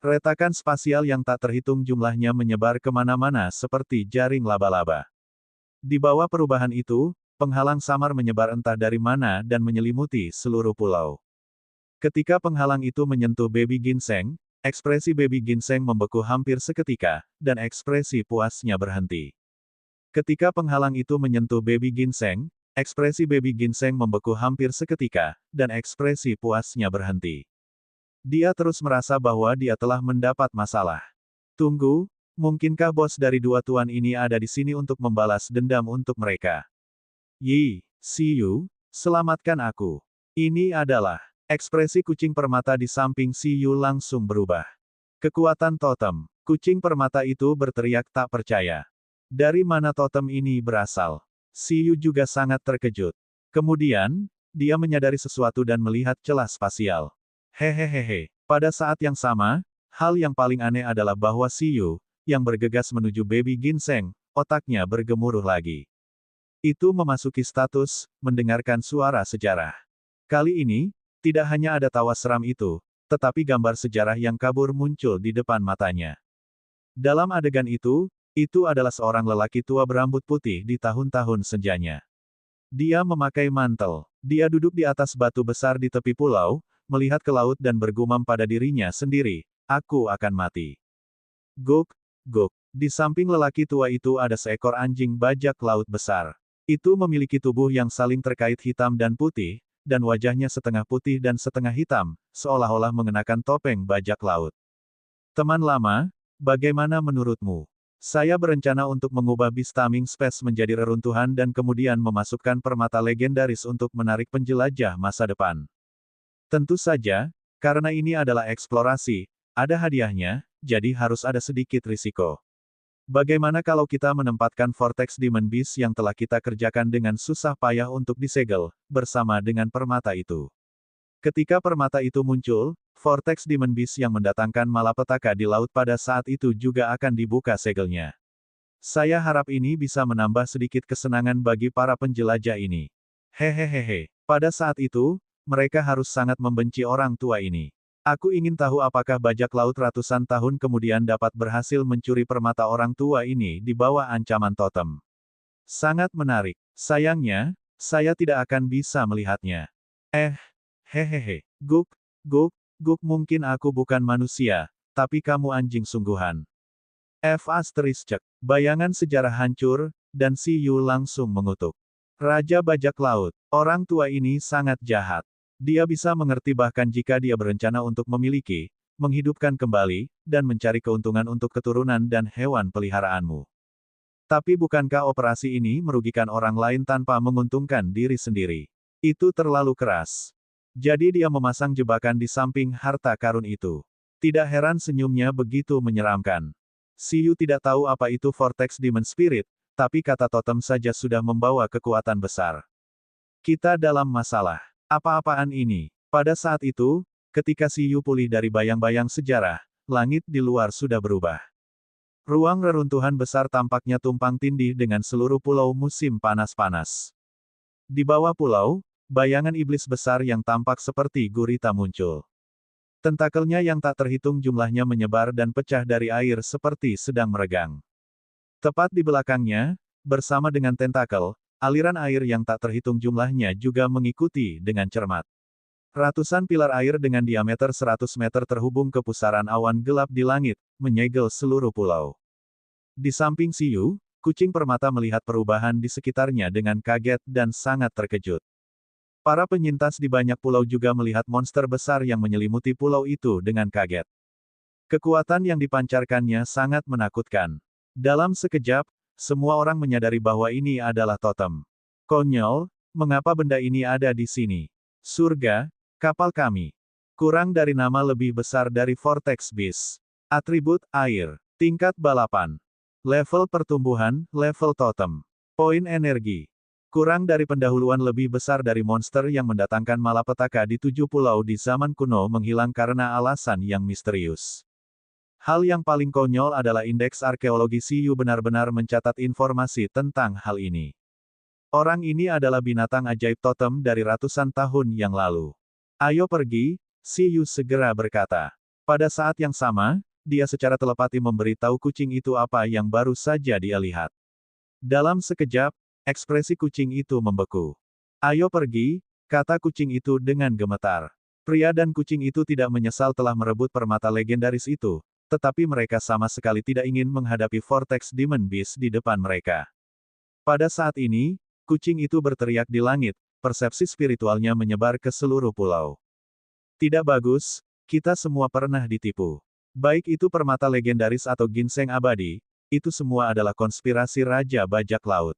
Retakan spasial yang tak terhitung jumlahnya menyebar kemana-mana seperti jaring laba-laba. Di bawah perubahan itu, penghalang samar menyebar entah dari mana dan menyelimuti seluruh pulau. Ketika penghalang itu menyentuh baby ginseng, ekspresi baby ginseng membeku hampir seketika, dan ekspresi puasnya berhenti. Ketika penghalang itu menyentuh baby ginseng, ekspresi baby ginseng membeku hampir seketika, dan ekspresi puasnya berhenti. Dia terus merasa bahwa dia telah mendapat masalah. Tunggu, mungkinkah bos dari dua tuan ini ada di sini untuk membalas dendam untuk mereka? Yi, Siyu, selamatkan aku. Ini adalah ekspresi kucing permata di samping Siyu langsung berubah. Kekuatan totem. Kucing permata itu berteriak tak percaya. Dari mana totem ini berasal? Siyu juga sangat terkejut. Kemudian, dia menyadari sesuatu dan melihat celah spasial. Hehehehe. Pada saat yang sama, hal yang paling aneh adalah bahwa Siyu, yang bergegas menuju baby ginseng, otaknya bergemuruh lagi. Itu memasuki status, mendengarkan suara sejarah. Kali ini, tidak hanya ada tawa seram itu, tetapi gambar sejarah yang kabur muncul di depan matanya. Dalam adegan itu adalah seorang lelaki tua berambut putih di tahun-tahun senjanya. Dia memakai mantel. Dia duduk di atas batu besar di tepi pulau, melihat ke laut dan bergumam pada dirinya sendiri, "Aku akan mati." Guk, guk. Di samping lelaki tua itu ada seekor anjing bajak laut besar. Itu memiliki tubuh yang saling terkait hitam dan putih, dan wajahnya setengah putih dan setengah hitam, seolah-olah mengenakan topeng bajak laut. Teman lama, bagaimana menurutmu? Saya berencana untuk mengubah Bistaming Space menjadi reruntuhan dan kemudian memasukkan permata legendaris untuk menarik penjelajah masa depan. Tentu saja, karena ini adalah eksplorasi, ada hadiahnya, jadi harus ada sedikit risiko. Bagaimana kalau kita menempatkan Vortex Demon Beast yang telah kita kerjakan dengan susah payah untuk disegel, bersama dengan permata itu? Ketika permata itu muncul, Vortex Demon Beast yang mendatangkan malapetaka di laut pada saat itu juga akan dibuka segelnya. Saya harap ini bisa menambah sedikit kesenangan bagi para penjelajah ini. Hehehehe. Pada saat itu, mereka harus sangat membenci orang tua ini. Aku ingin tahu apakah bajak laut ratusan tahun kemudian dapat berhasil mencuri permata orang tua ini di bawah ancaman totem. Sangat menarik. Sayangnya, saya tidak akan bisa melihatnya. Hehehe. Guk, guk, guk, mungkin aku bukan manusia, tapi kamu anjing sungguhan. Cek. Bayangan sejarah hancur, dan Si Yu langsung mengutuk. Raja bajak laut. Orang tua ini sangat jahat. Dia bisa mengerti bahkan jika dia berencana untuk memiliki, menghidupkan kembali, dan mencari keuntungan untuk keturunan dan hewan peliharaanmu. Tapi bukankah operasi ini merugikan orang lain tanpa menguntungkan diri sendiri? Itu terlalu keras. Jadi dia memasang jebakan di samping harta karun itu. Tidak heran senyumnya begitu menyeramkan. Siyu tidak tahu apa itu Vortex Demon Spirit, tapi kata totem saja sudah membawa kekuatan besar. Kita dalam masalah. Apa-apaan ini? Pada saat itu, ketika Siyu pulih dari bayang-bayang sejarah, langit di luar sudah berubah. Ruang reruntuhan besar tampaknya tumpang tindih dengan seluruh pulau musim panas-panas. Di bawah pulau, bayangan iblis besar yang tampak seperti gurita muncul. Tentakelnya yang tak terhitung jumlahnya menyebar dan pecah dari air seperti sedang meregang. Tepat di belakangnya, bersama dengan tentakel, aliran air yang tak terhitung jumlahnya juga mengikuti dengan cermat. Ratusan pilar air dengan diameter 100 meter terhubung ke pusaran awan gelap di langit, menyegel seluruh pulau. Di samping Siyu, kucing permata melihat perubahan di sekitarnya dengan kaget dan sangat terkejut. Para penyintas di banyak pulau juga melihat monster besar yang menyelimuti pulau itu dengan kaget. Kekuatan yang dipancarkannya sangat menakutkan. Dalam sekejap, semua orang menyadari bahwa ini adalah totem. Konyol, mengapa benda ini ada di sini? Surga, Kapal kami. Kurang dari nama lebih besar dari Vortex Beast. Atribut, air. Tingkat balapan. Level pertumbuhan, level totem. Poin energi. Kurang dari pendahuluan lebih besar dari monster yang mendatangkan malapetaka di 7 pulau di zaman kuno menghilang karena alasan yang misterius. Hal yang paling konyol adalah indeks arkeologi Siyu benar-benar mencatat informasi tentang hal ini. Orang ini adalah binatang ajaib totem dari ratusan tahun yang lalu. Ayo pergi, Siyu segera berkata. Pada saat yang sama, dia secara telepati memberitahu kucing itu apa yang baru saja dia lihat. Dalam sekejap, ekspresi kucing itu membeku. Ayo pergi, kata kucing itu dengan gemetar. Pria dan kucing itu tidak menyesal telah merebut permata legendaris itu, tetapi mereka sama sekali tidak ingin menghadapi Vortex Demon Beast di depan mereka. Pada saat ini, kucing itu berteriak di langit, persepsi spiritualnya menyebar ke seluruh pulau. Tidak bagus, kita semua pernah ditipu. Baik itu permata legendaris atau ginseng abadi, itu semua adalah konspirasi Raja Bajak Laut.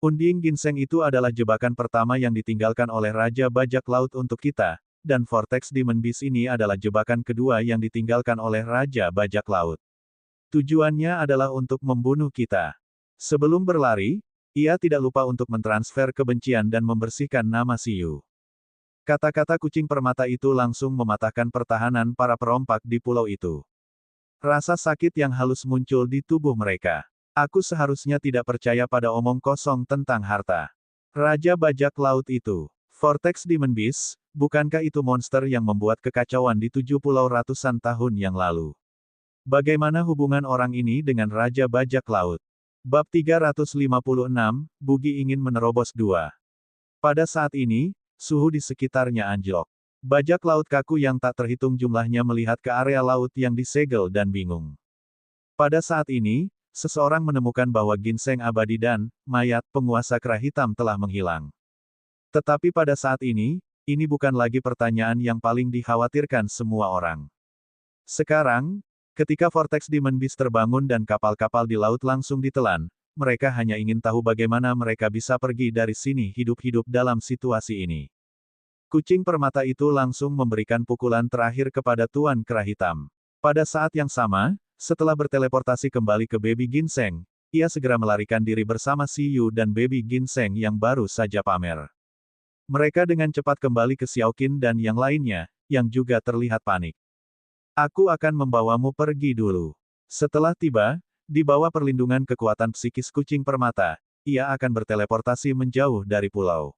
Unding ginseng itu adalah jebakan pertama yang ditinggalkan oleh Raja Bajak Laut untuk kita, dan Vortex Demon Beast ini adalah jebakan kedua yang ditinggalkan oleh Raja Bajak Laut. Tujuannya adalah untuk membunuh kita. Sebelum berlari, ia tidak lupa untuk mentransfer kebencian dan membersihkan nama Siyu. Kata-kata kucing permata itu langsung mematahkan pertahanan para perompak di pulau itu. Rasa sakit yang halus muncul di tubuh mereka. Aku seharusnya tidak percaya pada omong kosong tentang harta. Raja Bajak Laut itu. Vortex Demon Beast, bukankah itu monster yang membuat kekacauan di 7 pulau ratusan tahun yang lalu? Bagaimana hubungan orang ini dengan Raja Bajak Laut? Bab 356, Bugi ingin menerobos 2. Pada saat ini, suhu di sekitarnya anjlok. Bajak laut kaku yang tak terhitung jumlahnya melihat ke area laut yang disegel dan bingung. Pada saat ini, seseorang menemukan bahwa ginseng abadi dan mayat penguasa kera hitam telah menghilang. Tetapi pada saat ini bukan lagi pertanyaan yang paling dikhawatirkan semua orang. Sekarang, ketika Vortex Demon Beast terbangun dan kapal-kapal di laut langsung ditelan, mereka hanya ingin tahu bagaimana mereka bisa pergi dari sini hidup-hidup dalam situasi ini. Kucing permata itu langsung memberikan pukulan terakhir kepada Tuan Kera Hitam. Pada saat yang sama, setelah berteleportasi kembali ke Baby Ginseng, ia segera melarikan diri bersama Siyu dan Baby Ginseng yang baru saja pamer. Mereka dengan cepat kembali ke Xiaoqin dan yang lainnya, yang juga terlihat panik. Aku akan membawamu pergi dulu. Setelah tiba, di bawah perlindungan kekuatan psikis kucing permata, ia akan berteleportasi menjauh dari pulau.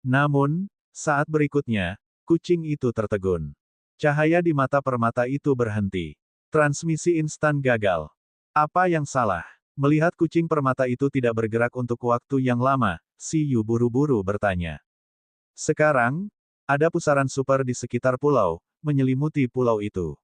Namun, saat berikutnya, kucing itu tertegun. Cahaya di mata permata itu berhenti. Transmisi instan gagal. Apa yang salah? Melihat kucing permata itu tidak bergerak untuk waktu yang lama, Siyu buru-buru bertanya. Sekarang, ada pusaran super di sekitar pulau, menyelimuti pulau itu.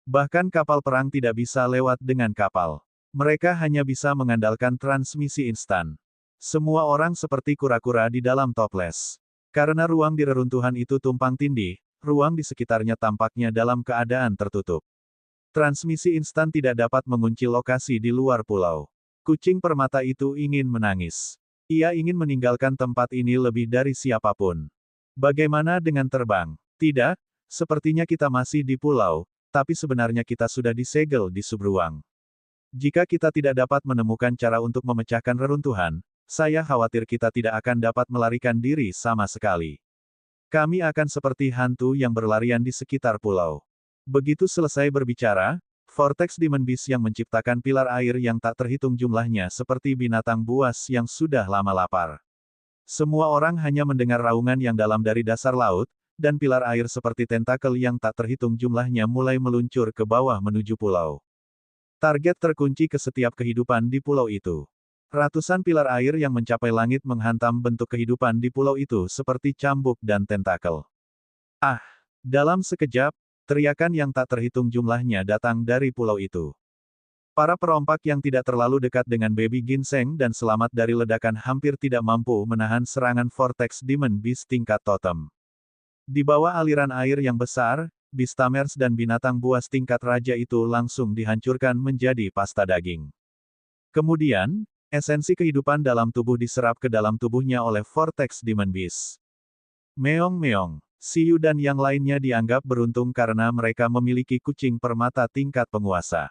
Bahkan kapal perang tidak bisa lewat dengan kapal. Mereka hanya bisa mengandalkan transmisi instan. Semua orang seperti kura-kura di dalam toples. Karena ruang di reruntuhan itu tumpang tindih, ruang di sekitarnya tampaknya dalam keadaan tertutup. Transmisi instan tidak dapat mengunci lokasi di luar pulau. Kucing permata itu ingin menangis. Ia ingin meninggalkan tempat ini lebih dari siapapun. Bagaimana dengan terbang? Tidak, sepertinya kita masih di pulau, tapi sebenarnya kita sudah disegel di subruang. Jika kita tidak dapat menemukan cara untuk memecahkan reruntuhan, saya khawatir kita tidak akan dapat melarikan diri sama sekali. Kami akan seperti hantu yang berlarian di sekitar pulau. Begitu selesai berbicara, Vortex Demon Beast yang menciptakan pilar air yang tak terhitung jumlahnya seperti binatang buas yang sudah lama lapar. Semua orang hanya mendengar raungan yang dalam dari dasar laut, dan pilar air seperti tentakel yang tak terhitung jumlahnya mulai meluncur ke bawah menuju pulau. Target terkunci ke setiap kehidupan di pulau itu. Ratusan pilar air yang mencapai langit menghantam bentuk kehidupan di pulau itu seperti cambuk dan tentakel. Ah! Dalam sekejap, teriakan yang tak terhitung jumlahnya datang dari pulau itu. Para perompak yang tidak terlalu dekat dengan Baby Ginseng dan selamat dari ledakan hampir tidak mampu menahan serangan Vortex Demon Beast tingkat totem. Di bawah aliran air yang besar, Beastamers dan binatang buas tingkat raja itu langsung dihancurkan menjadi pasta daging. Kemudian, esensi kehidupan dalam tubuh diserap ke dalam tubuhnya oleh Vortex Demon Beast. Meong-meong. Siyu dan yang lainnya dianggap beruntung karena mereka memiliki kucing permata tingkat penguasa.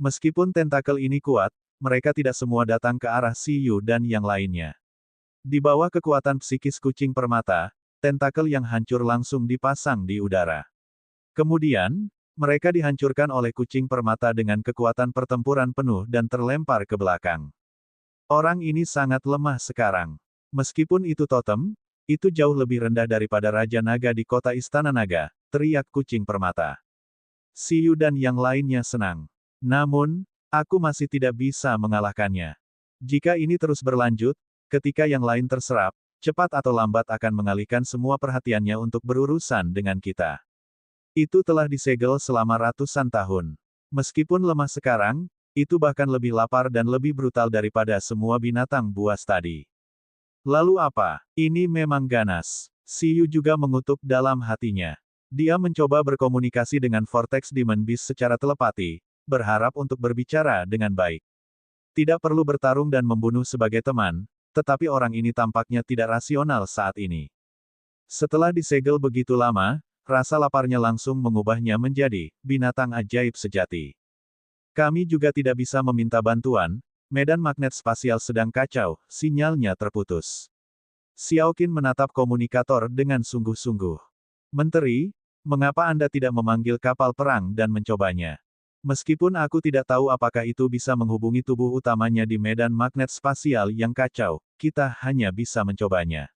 Meskipun tentakel ini kuat, mereka tidak semua datang ke arah Siyu dan yang lainnya. Di bawah kekuatan psikis kucing permata, tentakel yang hancur langsung dipasang di udara. Kemudian, mereka dihancurkan oleh kucing permata dengan kekuatan pertempuran penuh dan terlempar ke belakang. Orang ini sangat lemah sekarang. Meskipun itu totem, itu jauh lebih rendah daripada Raja Naga di kota Istana Naga, teriak kucing permata. Siyu dan yang lainnya senang. Namun, aku masih tidak bisa mengalahkannya. Jika ini terus berlanjut, ketika yang lain terserap, cepat atau lambat akan mengalihkan semua perhatiannya untuk berurusan dengan kita. Itu telah disegel selama ratusan tahun. Meskipun lemah sekarang, itu bahkan lebih lapar dan lebih brutal daripada semua binatang buas tadi. Lalu apa? Ini memang ganas. Siyu juga mengutuk dalam hatinya. Dia mencoba berkomunikasi dengan Vortex Demon Beast secara telepati, berharap untuk berbicara dengan baik. Tidak perlu bertarung dan membunuh sebagai teman, tetapi orang ini tampaknya tidak rasional saat ini. Setelah disegel begitu lama, rasa laparnya langsung mengubahnya menjadi binatang ajaib sejati. Kami juga tidak bisa meminta bantuan, medan magnet spasial sedang kacau, sinyalnya terputus. Xiaoqin menatap komunikator dengan sungguh-sungguh. Menteri, mengapa Anda tidak memanggil kapal perang dan mencobanya? Meskipun aku tidak tahu apakah itu bisa menghubungi tubuh utamanya di medan magnet spasial yang kacau, kita hanya bisa mencobanya.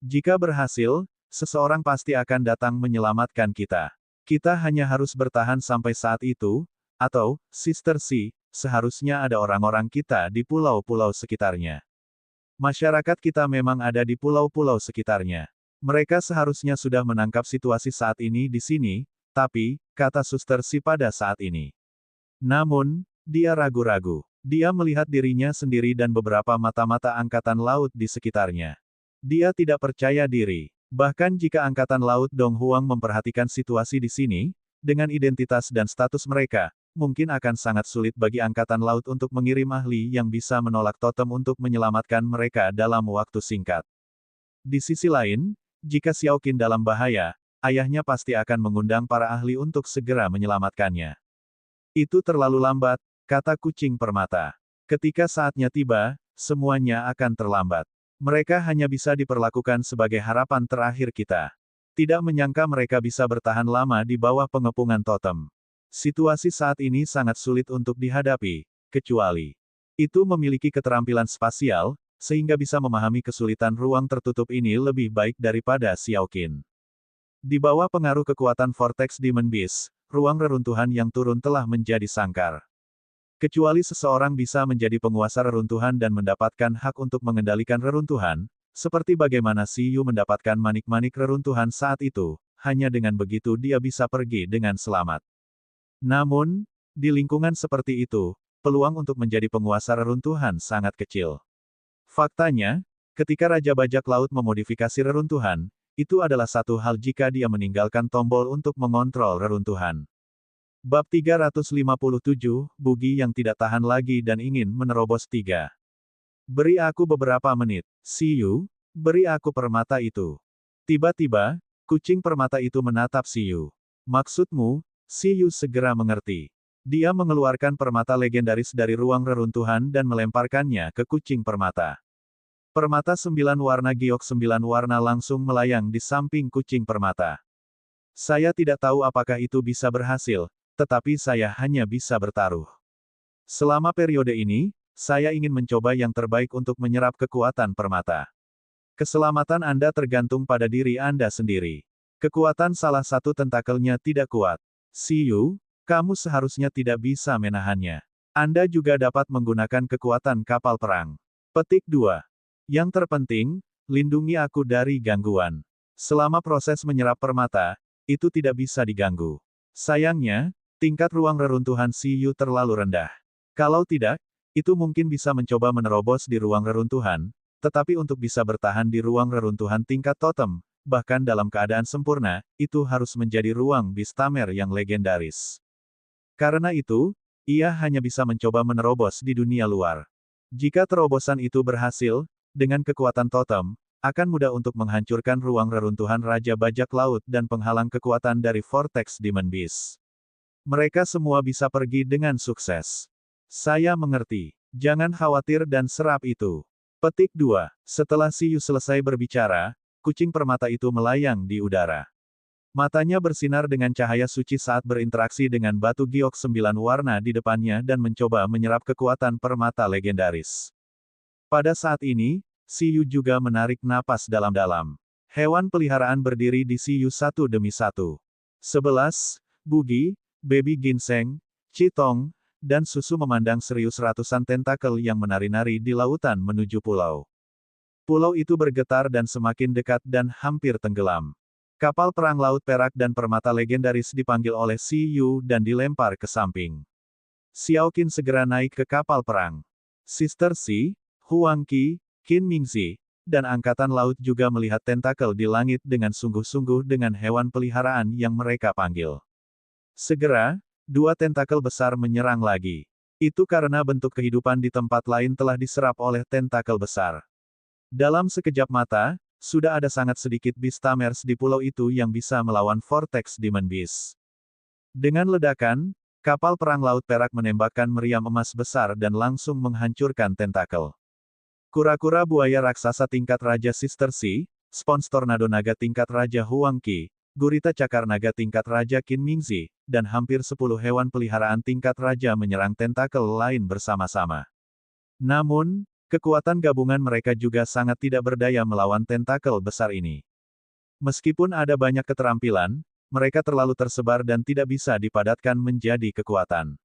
Jika berhasil, seseorang pasti akan datang menyelamatkan kita. Kita hanya harus bertahan sampai saat itu, atau, Sister C, seharusnya ada orang-orang kita di pulau-pulau sekitarnya. Masyarakat kita memang ada di pulau-pulau sekitarnya. Mereka seharusnya sudah menangkap situasi saat ini di sini, tapi, kata Suster C pada saat ini. Namun, dia ragu-ragu. Dia melihat dirinya sendiri dan beberapa mata-mata angkatan laut di sekitarnya. Dia tidak percaya diri. Bahkan jika angkatan laut Dong Huang memperhatikan situasi di sini, dengan identitas dan status mereka, mungkin akan sangat sulit bagi angkatan laut untuk mengirim ahli yang bisa menolak totem untuk menyelamatkan mereka dalam waktu singkat. Di sisi lain, jika Xiaoqin dalam bahaya, ayahnya pasti akan mengundang para ahli untuk segera menyelamatkannya. Itu terlalu lambat, kata kucing permata. Ketika saatnya tiba, semuanya akan terlambat. Mereka hanya bisa diperlakukan sebagai harapan terakhir kita. Tidak menyangka mereka bisa bertahan lama di bawah pengepungan totem. Situasi saat ini sangat sulit untuk dihadapi, kecuali itu memiliki keterampilan spasial, sehingga bisa memahami kesulitan ruang tertutup ini lebih baik daripada Xiaoqin. Di bawah pengaruh kekuatan Vortex Demon Beast, ruang reruntuhan yang turun telah menjadi sangkar. Kecuali seseorang bisa menjadi penguasa reruntuhan dan mendapatkan hak untuk mengendalikan reruntuhan, seperti bagaimana Siyu mendapatkan manik-manik reruntuhan saat itu, hanya dengan begitu dia bisa pergi dengan selamat. Namun, di lingkungan seperti itu, peluang untuk menjadi penguasa reruntuhan sangat kecil. Faktanya, ketika Raja Bajak Laut memodifikasi reruntuhan, itu adalah satu hal jika dia meninggalkan tombol untuk mengontrol reruntuhan. Bab 357, Bugi yang tidak tahan lagi dan ingin menerobos 3. Beri aku beberapa menit. Siyu, beri aku permata itu. Tiba-tiba, kucing permata itu menatap Siyu. Maksudmu, Siyu segera mengerti. Dia mengeluarkan permata legendaris dari ruang reruntuhan dan melemparkannya ke kucing permata. Permata 9 warna giok 9 warna langsung melayang di samping kucing permata. Saya tidak tahu apakah itu bisa berhasil, tetapi saya hanya bisa bertaruh. Selama periode ini, saya ingin mencoba yang terbaik untuk menyerap kekuatan permata. Keselamatan Anda tergantung pada diri Anda sendiri. Kekuatan salah satu tentakelnya tidak kuat. Siyu, kamu seharusnya tidak bisa menahannya. Anda juga dapat menggunakan kekuatan kapal perang. Petik 2. Yang terpenting, lindungi aku dari gangguan. Selama proses menyerap permata, itu tidak bisa diganggu. Sayangnya, tingkat ruang reruntuhan Siyu terlalu rendah. Kalau tidak, itu mungkin bisa mencoba menerobos di ruang reruntuhan, tetapi untuk bisa bertahan di ruang reruntuhan tingkat totem, bahkan dalam keadaan sempurna, itu harus menjadi ruang Bistamer yang legendaris. Karena itu, ia hanya bisa mencoba menerobos di dunia luar. Jika terobosan itu berhasil, dengan kekuatan totem, akan mudah untuk menghancurkan ruang reruntuhan Raja Bajak Laut dan penghalang kekuatan dari Vortex Demon Beast. Mereka semua bisa pergi dengan sukses. Saya mengerti. Jangan khawatir dan serap itu. Petik 2. Setelah Siyu selesai berbicara, kucing permata itu melayang di udara. Matanya bersinar dengan cahaya suci saat berinteraksi dengan batu giok 9 warna di depannya dan mencoba menyerap kekuatan permata legendaris. Pada saat ini, Siyu juga menarik napas dalam-dalam. Hewan peliharaan berdiri di Siyu satu demi satu. 11, Bugi, Baby Ginseng, Chitong, dan Susu memandang serius ratusan tentakel yang menari-nari di lautan menuju pulau. Pulau itu bergetar dan semakin dekat dan hampir tenggelam. Kapal perang laut perak dan permata legendaris dipanggil oleh Siyu dan dilempar ke samping. Xiaoqin segera naik ke kapal perang. Sister Si, Huang Qi, Qin Mingzi, dan Angkatan Laut juga melihat tentakel di langit dengan sungguh-sungguh dengan hewan peliharaan yang mereka panggil. Segera, dua tentakel besar menyerang lagi. Itu karena bentuk kehidupan di tempat lain telah diserap oleh tentakel besar. Dalam sekejap mata, sudah ada sangat sedikit Beastamers di pulau itu yang bisa melawan Vortex Demon Beast. Dengan ledakan, kapal perang laut perak menembakkan meriam emas besar dan langsung menghancurkan tentakel. Kura-kura buaya raksasa tingkat Raja Sister Si, Spons Tornado Naga tingkat Raja Huang Qi, Gurita Cakar Naga tingkat Raja Qin Mingzi, dan hampir 10 hewan peliharaan tingkat Raja menyerang tentakel lain bersama-sama. Namun, kekuatan gabungan mereka juga sangat tidak berdaya melawan tentakel besar ini. Meskipun ada banyak keterampilan, mereka terlalu tersebar dan tidak bisa dipadatkan menjadi kekuatan.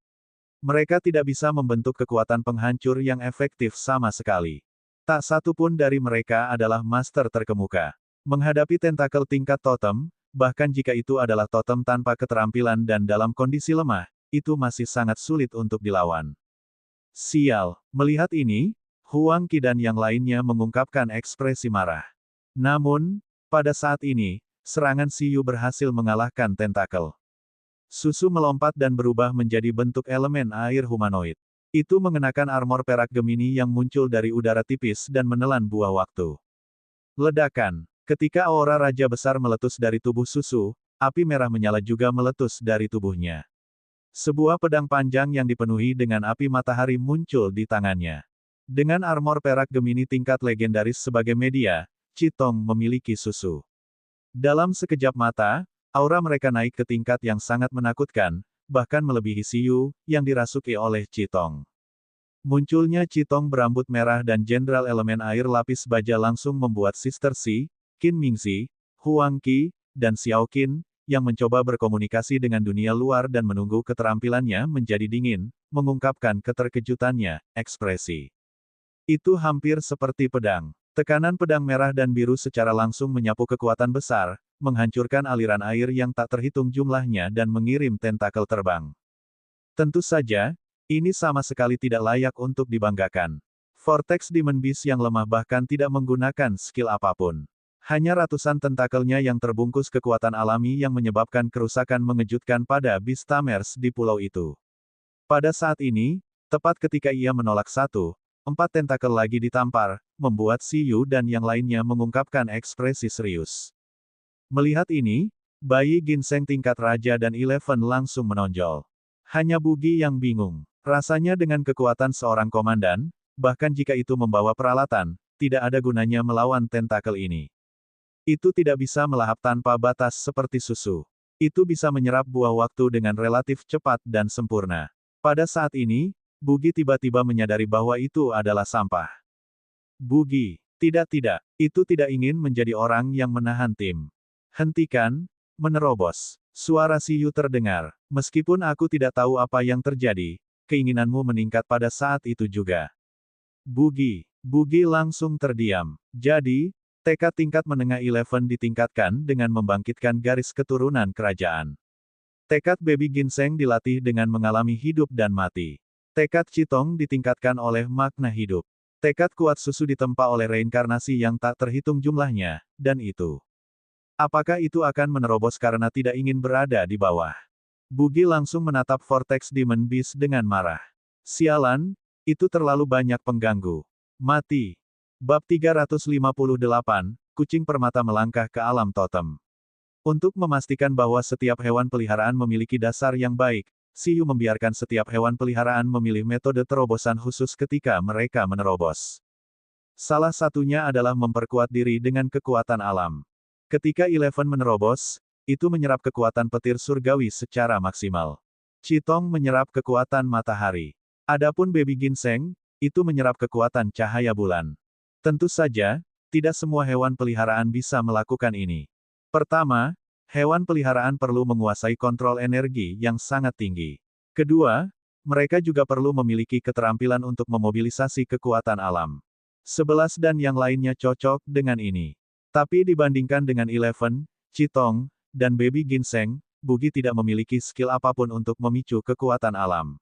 Mereka tidak bisa membentuk kekuatan penghancur yang efektif sama sekali. Tak satu pun dari mereka adalah master terkemuka. Menghadapi tentakel tingkat totem, bahkan jika itu adalah totem tanpa keterampilan dan dalam kondisi lemah, itu masih sangat sulit untuk dilawan. Sial, melihat ini, Huang Qi dan yang lainnya mengungkapkan ekspresi marah. Namun, pada saat ini, serangan Siyu berhasil mengalahkan tentakel. Susu melompat dan berubah menjadi bentuk elemen air humanoid. Itu mengenakan armor perak Gemini yang muncul dari udara tipis dan menelan buah waktu. Ledakan. Ketika aura Raja Besar meletus dari tubuh Susu, api merah menyala juga meletus dari tubuhnya. Sebuah pedang panjang yang dipenuhi dengan api matahari muncul di tangannya. Dengan armor perak Gemini tingkat legendaris sebagai media, Chitong memiliki Susu. Dalam sekejap mata, aura mereka naik ke tingkat yang sangat menakutkan, bahkan melebihi Siyu, yang dirasuki oleh Chitong. Munculnya Chitong berambut merah dan Jenderal Elemen Air Lapis Baja langsung membuat Sister Si, Qin Mingzi, Huang Qi, dan Xiaoqin, yang mencoba berkomunikasi dengan dunia luar dan menunggu keterampilannya menjadi dingin, mengungkapkan keterkejutannya, ekspresi. Itu hampir seperti pedang. Tekanan pedang merah dan biru secara langsung menyapu kekuatan besar, menghancurkan aliran air yang tak terhitung jumlahnya dan mengirim tentakel terbang. Tentu saja, ini sama sekali tidak layak untuk dibanggakan. Vortex Demon Beast yang lemah bahkan tidak menggunakan skill apapun. Hanya ratusan tentakelnya yang terbungkus kekuatan alami yang menyebabkan kerusakan mengejutkan pada Beastamers di pulau itu. Pada saat ini, tepat ketika ia menolak 4 tentakel lagi ditampar, membuat Siyu dan yang lainnya mengungkapkan ekspresi serius. Melihat ini, bayi ginseng tingkat Raja dan Eleven langsung menonjol. Hanya Bugi yang bingung. Rasanya dengan kekuatan seorang komandan, bahkan jika itu membawa peralatan, tidak ada gunanya melawan tentakel ini. Itu tidak bisa melahap tanpa batas seperti susu. Itu bisa menyerap buah waktu dengan relatif cepat dan sempurna. Pada saat ini, Bugi tiba-tiba menyadari bahwa itu adalah sampah. Bugi, tidak, itu tidak ingin menjadi orang yang menahan tim. Hentikan, menerobos. Suara Siyu terdengar. Meskipun aku tidak tahu apa yang terjadi, keinginanmu meningkat pada saat itu juga. Bugi langsung terdiam. Jadi, tekad tingkat menengah Eleven ditingkatkan dengan membangkitkan garis keturunan kerajaan. Tekad Baby Ginseng dilatih dengan mengalami hidup dan mati. Tekad Chitong ditingkatkan oleh makna hidup. Tekad kuat Susu ditempa oleh reinkarnasi yang tak terhitung jumlahnya, dan itu. Apakah itu akan menerobos karena tidak ingin berada di bawah? Bugi langsung menatap Vortex Demon Beast dengan marah. Sialan, itu terlalu banyak pengganggu. Mati. Bab 358, Kucing Permata melangkah ke alam totem. Untuk memastikan bahwa setiap hewan peliharaan memiliki dasar yang baik, Siyu membiarkan setiap hewan peliharaan memilih metode terobosan khusus ketika mereka menerobos. Salah satunya adalah memperkuat diri dengan kekuatan alam. Ketika Eleven menerobos, itu menyerap kekuatan petir surgawi secara maksimal. Chitong menyerap kekuatan matahari. Adapun Baby Ginseng, itu menyerap kekuatan cahaya bulan. Tentu saja, tidak semua hewan peliharaan bisa melakukan ini. Pertama, hewan peliharaan perlu menguasai kontrol energi yang sangat tinggi. Kedua, mereka juga perlu memiliki keterampilan untuk memobilisasi kekuatan alam. 11 dan yang lainnya cocok dengan ini. Tapi dibandingkan dengan Eleven, Chitong, dan Baby Ginseng, Bugi tidak memiliki skill apapun untuk memicu kekuatan alam.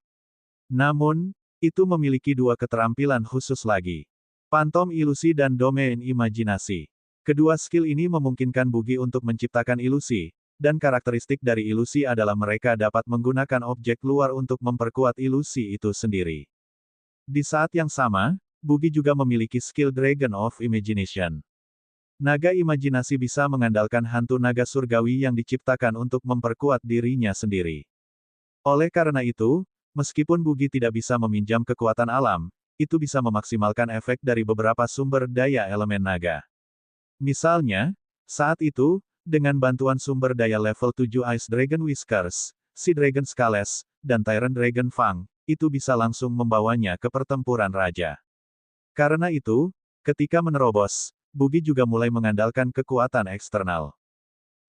Namun, itu memiliki dua keterampilan khusus lagi. Pantom ilusi dan domain imajinasi. Kedua skill ini memungkinkan Bugi untuk menciptakan ilusi, dan karakteristik dari ilusi adalah mereka dapat menggunakan objek luar untuk memperkuat ilusi itu sendiri. Di saat yang sama, Bugi juga memiliki skill Dragon of Imagination. Naga imajinasi bisa mengandalkan hantu naga surgawi yang diciptakan untuk memperkuat dirinya sendiri. Oleh karena itu, meskipun Bugi tidak bisa meminjam kekuatan alam, itu bisa memaksimalkan efek dari beberapa sumber daya elemen naga. Misalnya, saat itu, dengan bantuan sumber daya level 7 Ice Dragon Whiskers, Sea Dragon Scales, dan Tyrant Dragon Fang, itu bisa langsung membawanya ke pertempuran raja. Karena itu, ketika menerobos, Bugi juga mulai mengandalkan kekuatan eksternal.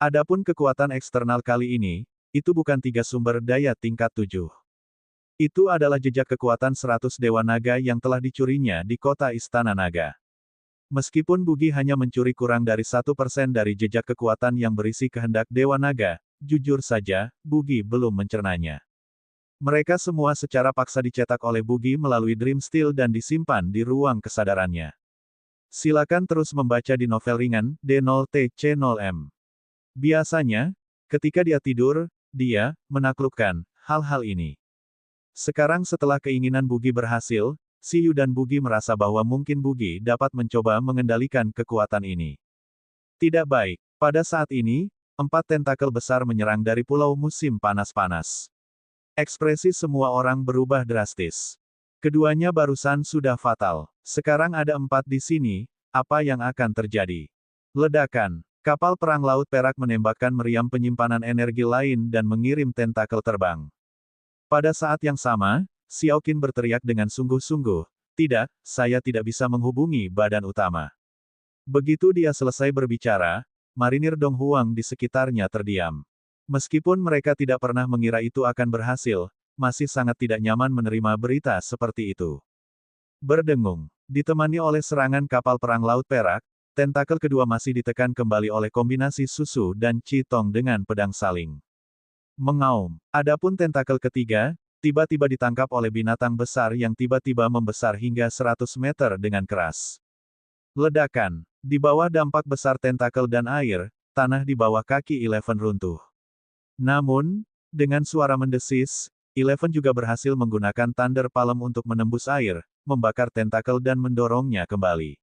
Adapun kekuatan eksternal kali ini, itu bukan 3 sumber daya tingkat 7. Itu adalah jejak kekuatan 100 Dewa Naga yang telah dicurinya di kota Istana Naga. Meskipun Bugi hanya mencuri kurang dari 1% dari jejak kekuatan yang berisi kehendak Dewa Naga, jujur saja, Bugi belum mencernanya. Mereka semua secara paksa dicetak oleh Bugi melalui Dream Steel dan disimpan di ruang kesadarannya. Silakan terus membaca di novel ringan, D0TC0M. Biasanya, ketika dia tidur, dia menaklukkan hal-hal ini. Sekarang setelah keinginan Bugi berhasil, Siyu dan Bugi merasa bahwa mungkin Bugi dapat mencoba mengendalikan kekuatan ini. Tidak baik. Pada saat ini, 4 tentakel besar menyerang dari pulau musim panas-panas. Ekspresi semua orang berubah drastis. Keduanya barusan sudah fatal. Sekarang ada 4 di sini, apa yang akan terjadi? Ledakan. Kapal perang laut perak menembakkan meriam penyimpanan energi lain dan mengirim tentakel terbang. Pada saat yang sama, Xiao Qin berteriak dengan sungguh-sungguh, "Tidak, saya tidak bisa menghubungi badan utama." Begitu dia selesai berbicara, marinir Dong Huang di sekitarnya terdiam. Meskipun mereka tidak pernah mengira itu akan berhasil, masih sangat tidak nyaman menerima berita seperti itu. Berdengung, ditemani oleh serangan kapal perang laut perak, tentakel kedua masih ditekan kembali oleh kombinasi susu dan Chitong dengan pedang saling. Mengaum. Adapun tentakel ketiga, tiba-tiba ditangkap oleh binatang besar yang tiba-tiba membesar hingga 100 meter dengan keras. Ledakan. Di bawah dampak besar tentakel dan air, tanah di bawah kaki Eleven runtuh. Namun, dengan suara mendesis, Eleven juga berhasil menggunakan Thunder Palm untuk menembus air, membakar tentakel dan mendorongnya kembali.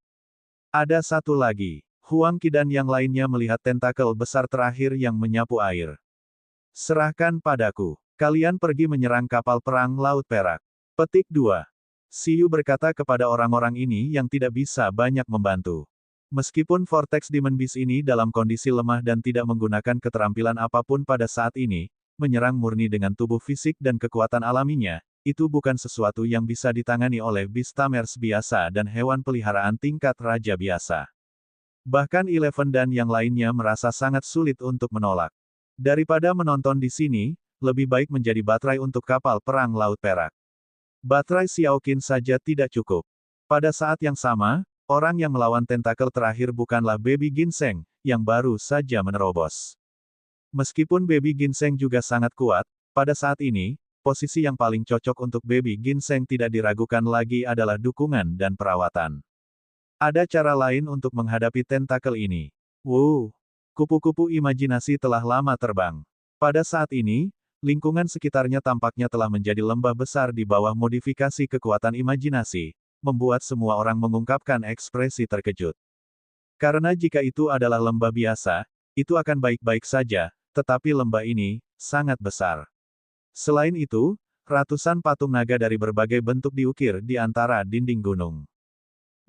Ada satu lagi. Huang Qi dan yang lainnya melihat tentakel besar terakhir yang menyapu air. Serahkan padaku. Kalian pergi menyerang kapal perang laut perak. Petik 2. Siyu berkata kepada orang-orang ini yang tidak bisa banyak membantu. Meskipun Vortex Demon Beast ini dalam kondisi lemah dan tidak menggunakan keterampilan apapun pada saat ini, menyerang murni dengan tubuh fisik dan kekuatan alaminya, itu bukan sesuatu yang bisa ditangani oleh Beastamers biasa dan hewan peliharaan tingkat raja biasa. Bahkan Eleven dan yang lainnya merasa sangat sulit untuk menolak. Daripada menonton di sini, lebih baik menjadi baterai untuk kapal perang laut perak. Baterai Xiao Qin saja tidak cukup. Pada saat yang sama, orang yang melawan tentakel terakhir bukanlah Baby Ginseng, yang baru saja menerobos. Meskipun Baby Ginseng juga sangat kuat, pada saat ini, posisi yang paling cocok untuk Baby Ginseng tidak diragukan lagi adalah dukungan dan perawatan. Ada cara lain untuk menghadapi tentakel ini. Wow! Kupu-kupu imajinasi telah lama terbang. Pada saat ini, lingkungan sekitarnya tampaknya telah menjadi lembah besar di bawah modifikasi kekuatan imajinasi, membuat semua orang mengungkapkan ekspresi terkejut. Karena jika itu adalah lembah biasa, itu akan baik-baik saja, tetapi lembah ini sangat besar. Selain itu, ratusan patung naga dari berbagai bentuk diukir di antara dinding gunung.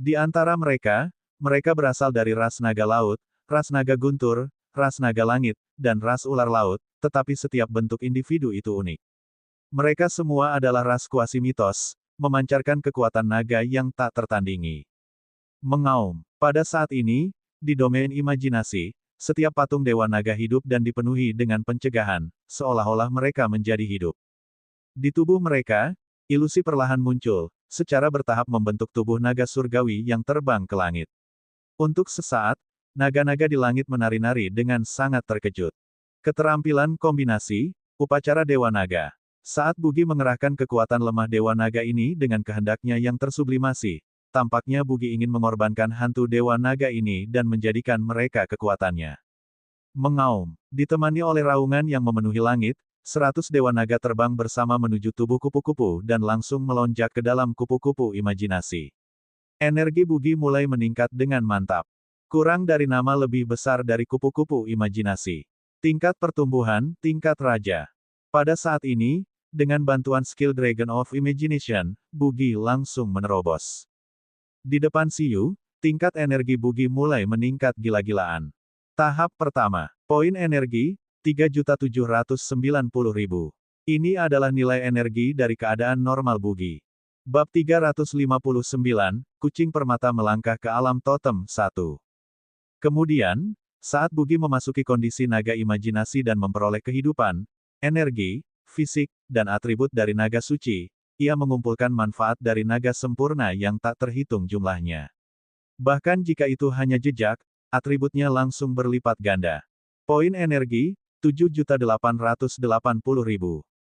Di antara mereka, mereka berasal dari ras naga laut, ras naga guntur, ras naga langit, dan ras ular laut, tetapi setiap bentuk individu itu unik. Mereka semua adalah ras kuasi mitos, memancarkan kekuatan naga yang tak tertandingi. Mengaum. Pada saat ini, di domain imajinasi, setiap patung dewa naga hidup dan dipenuhi dengan pencegahan, seolah-olah mereka menjadi hidup. Di tubuh mereka, ilusi perlahan muncul, secara bertahap membentuk tubuh naga surgawi yang terbang ke langit. Untuk sesaat, naga-naga di langit menari-nari dengan sangat terkejut. Keterampilan kombinasi, upacara Dewa Naga. Saat Bugi mengerahkan kekuatan lemah Dewa Naga ini dengan kehendaknya yang tersublimasi, tampaknya Bugi ingin mengorbankan hantu Dewa Naga ini dan menjadikan mereka kekuatannya. Mengaum. Ditemani oleh raungan yang memenuhi langit, 100 Dewa Naga terbang bersama menuju tubuh kupu-kupu dan langsung melonjak ke dalam kupu-kupu imajinasi. Energi Bugi mulai meningkat dengan mantap. Kurang dari nama lebih besar dari kupu-kupu imajinasi. Tingkat pertumbuhan, tingkat raja. Pada saat ini, dengan bantuan skill Dragon of Imagination, Bugi langsung menerobos. Di depan Siyu, tingkat energi Bugi mulai meningkat gila-gilaan. Tahap pertama, poin energi, 3.790.000. Ini adalah nilai energi dari keadaan normal Bugi. Bab 359, Kucing Permata melangkah ke alam totem 1. Kemudian, saat Bugi memasuki kondisi naga imajinasi dan memperoleh kehidupan, energi, fisik, dan atribut dari naga suci, ia mengumpulkan manfaat dari naga sempurna yang tak terhitung jumlahnya. Bahkan jika itu hanya jejak, atributnya langsung berlipat ganda. Poin energi, 7.880.000.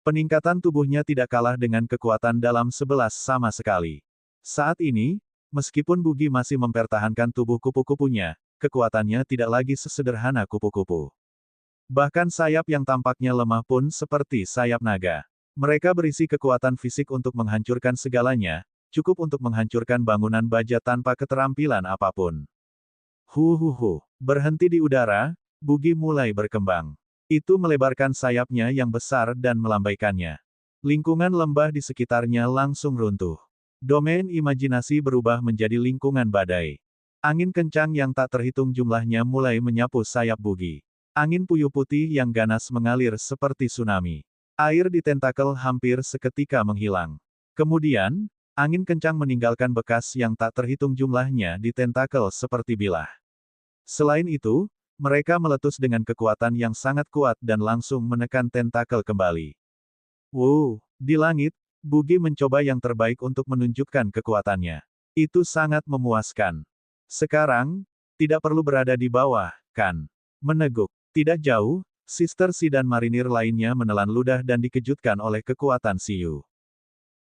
Peningkatan tubuhnya tidak kalah dengan kekuatan dalam 11 sama sekali. Saat ini, meskipun Bugi masih mempertahankan tubuh kupu-kupunya, kekuatannya tidak lagi sesederhana kupu-kupu. Bahkan sayap yang tampaknya lemah pun seperti sayap naga. Mereka berisi kekuatan fisik untuk menghancurkan segalanya, cukup untuk menghancurkan bangunan baja tanpa keterampilan apapun. Berhenti di udara, Bugi mulai berkembang. Itu melebarkan sayapnya yang besar dan melambaikannya. Lingkungan lembah di sekitarnya langsung runtuh. Domain imajinasi berubah menjadi lingkungan badai. Angin kencang yang tak terhitung jumlahnya mulai menyapu sayap Bugi. Angin puyuh putih yang ganas mengalir seperti tsunami. Air di tentakel hampir seketika menghilang. Kemudian, angin kencang meninggalkan bekas yang tak terhitung jumlahnya di tentakel seperti bilah. Selain itu, mereka meletus dengan kekuatan yang sangat kuat dan langsung menekan tentakel kembali. Di langit, Bugi mencoba yang terbaik untuk menunjukkan kekuatannya. Itu sangat memuaskan. Sekarang, tidak perlu berada di bawah, kan? Meneguk. Tidak jauh, Sister Si dan marinir lainnya menelan ludah dan dikejutkan oleh kekuatan Siyu.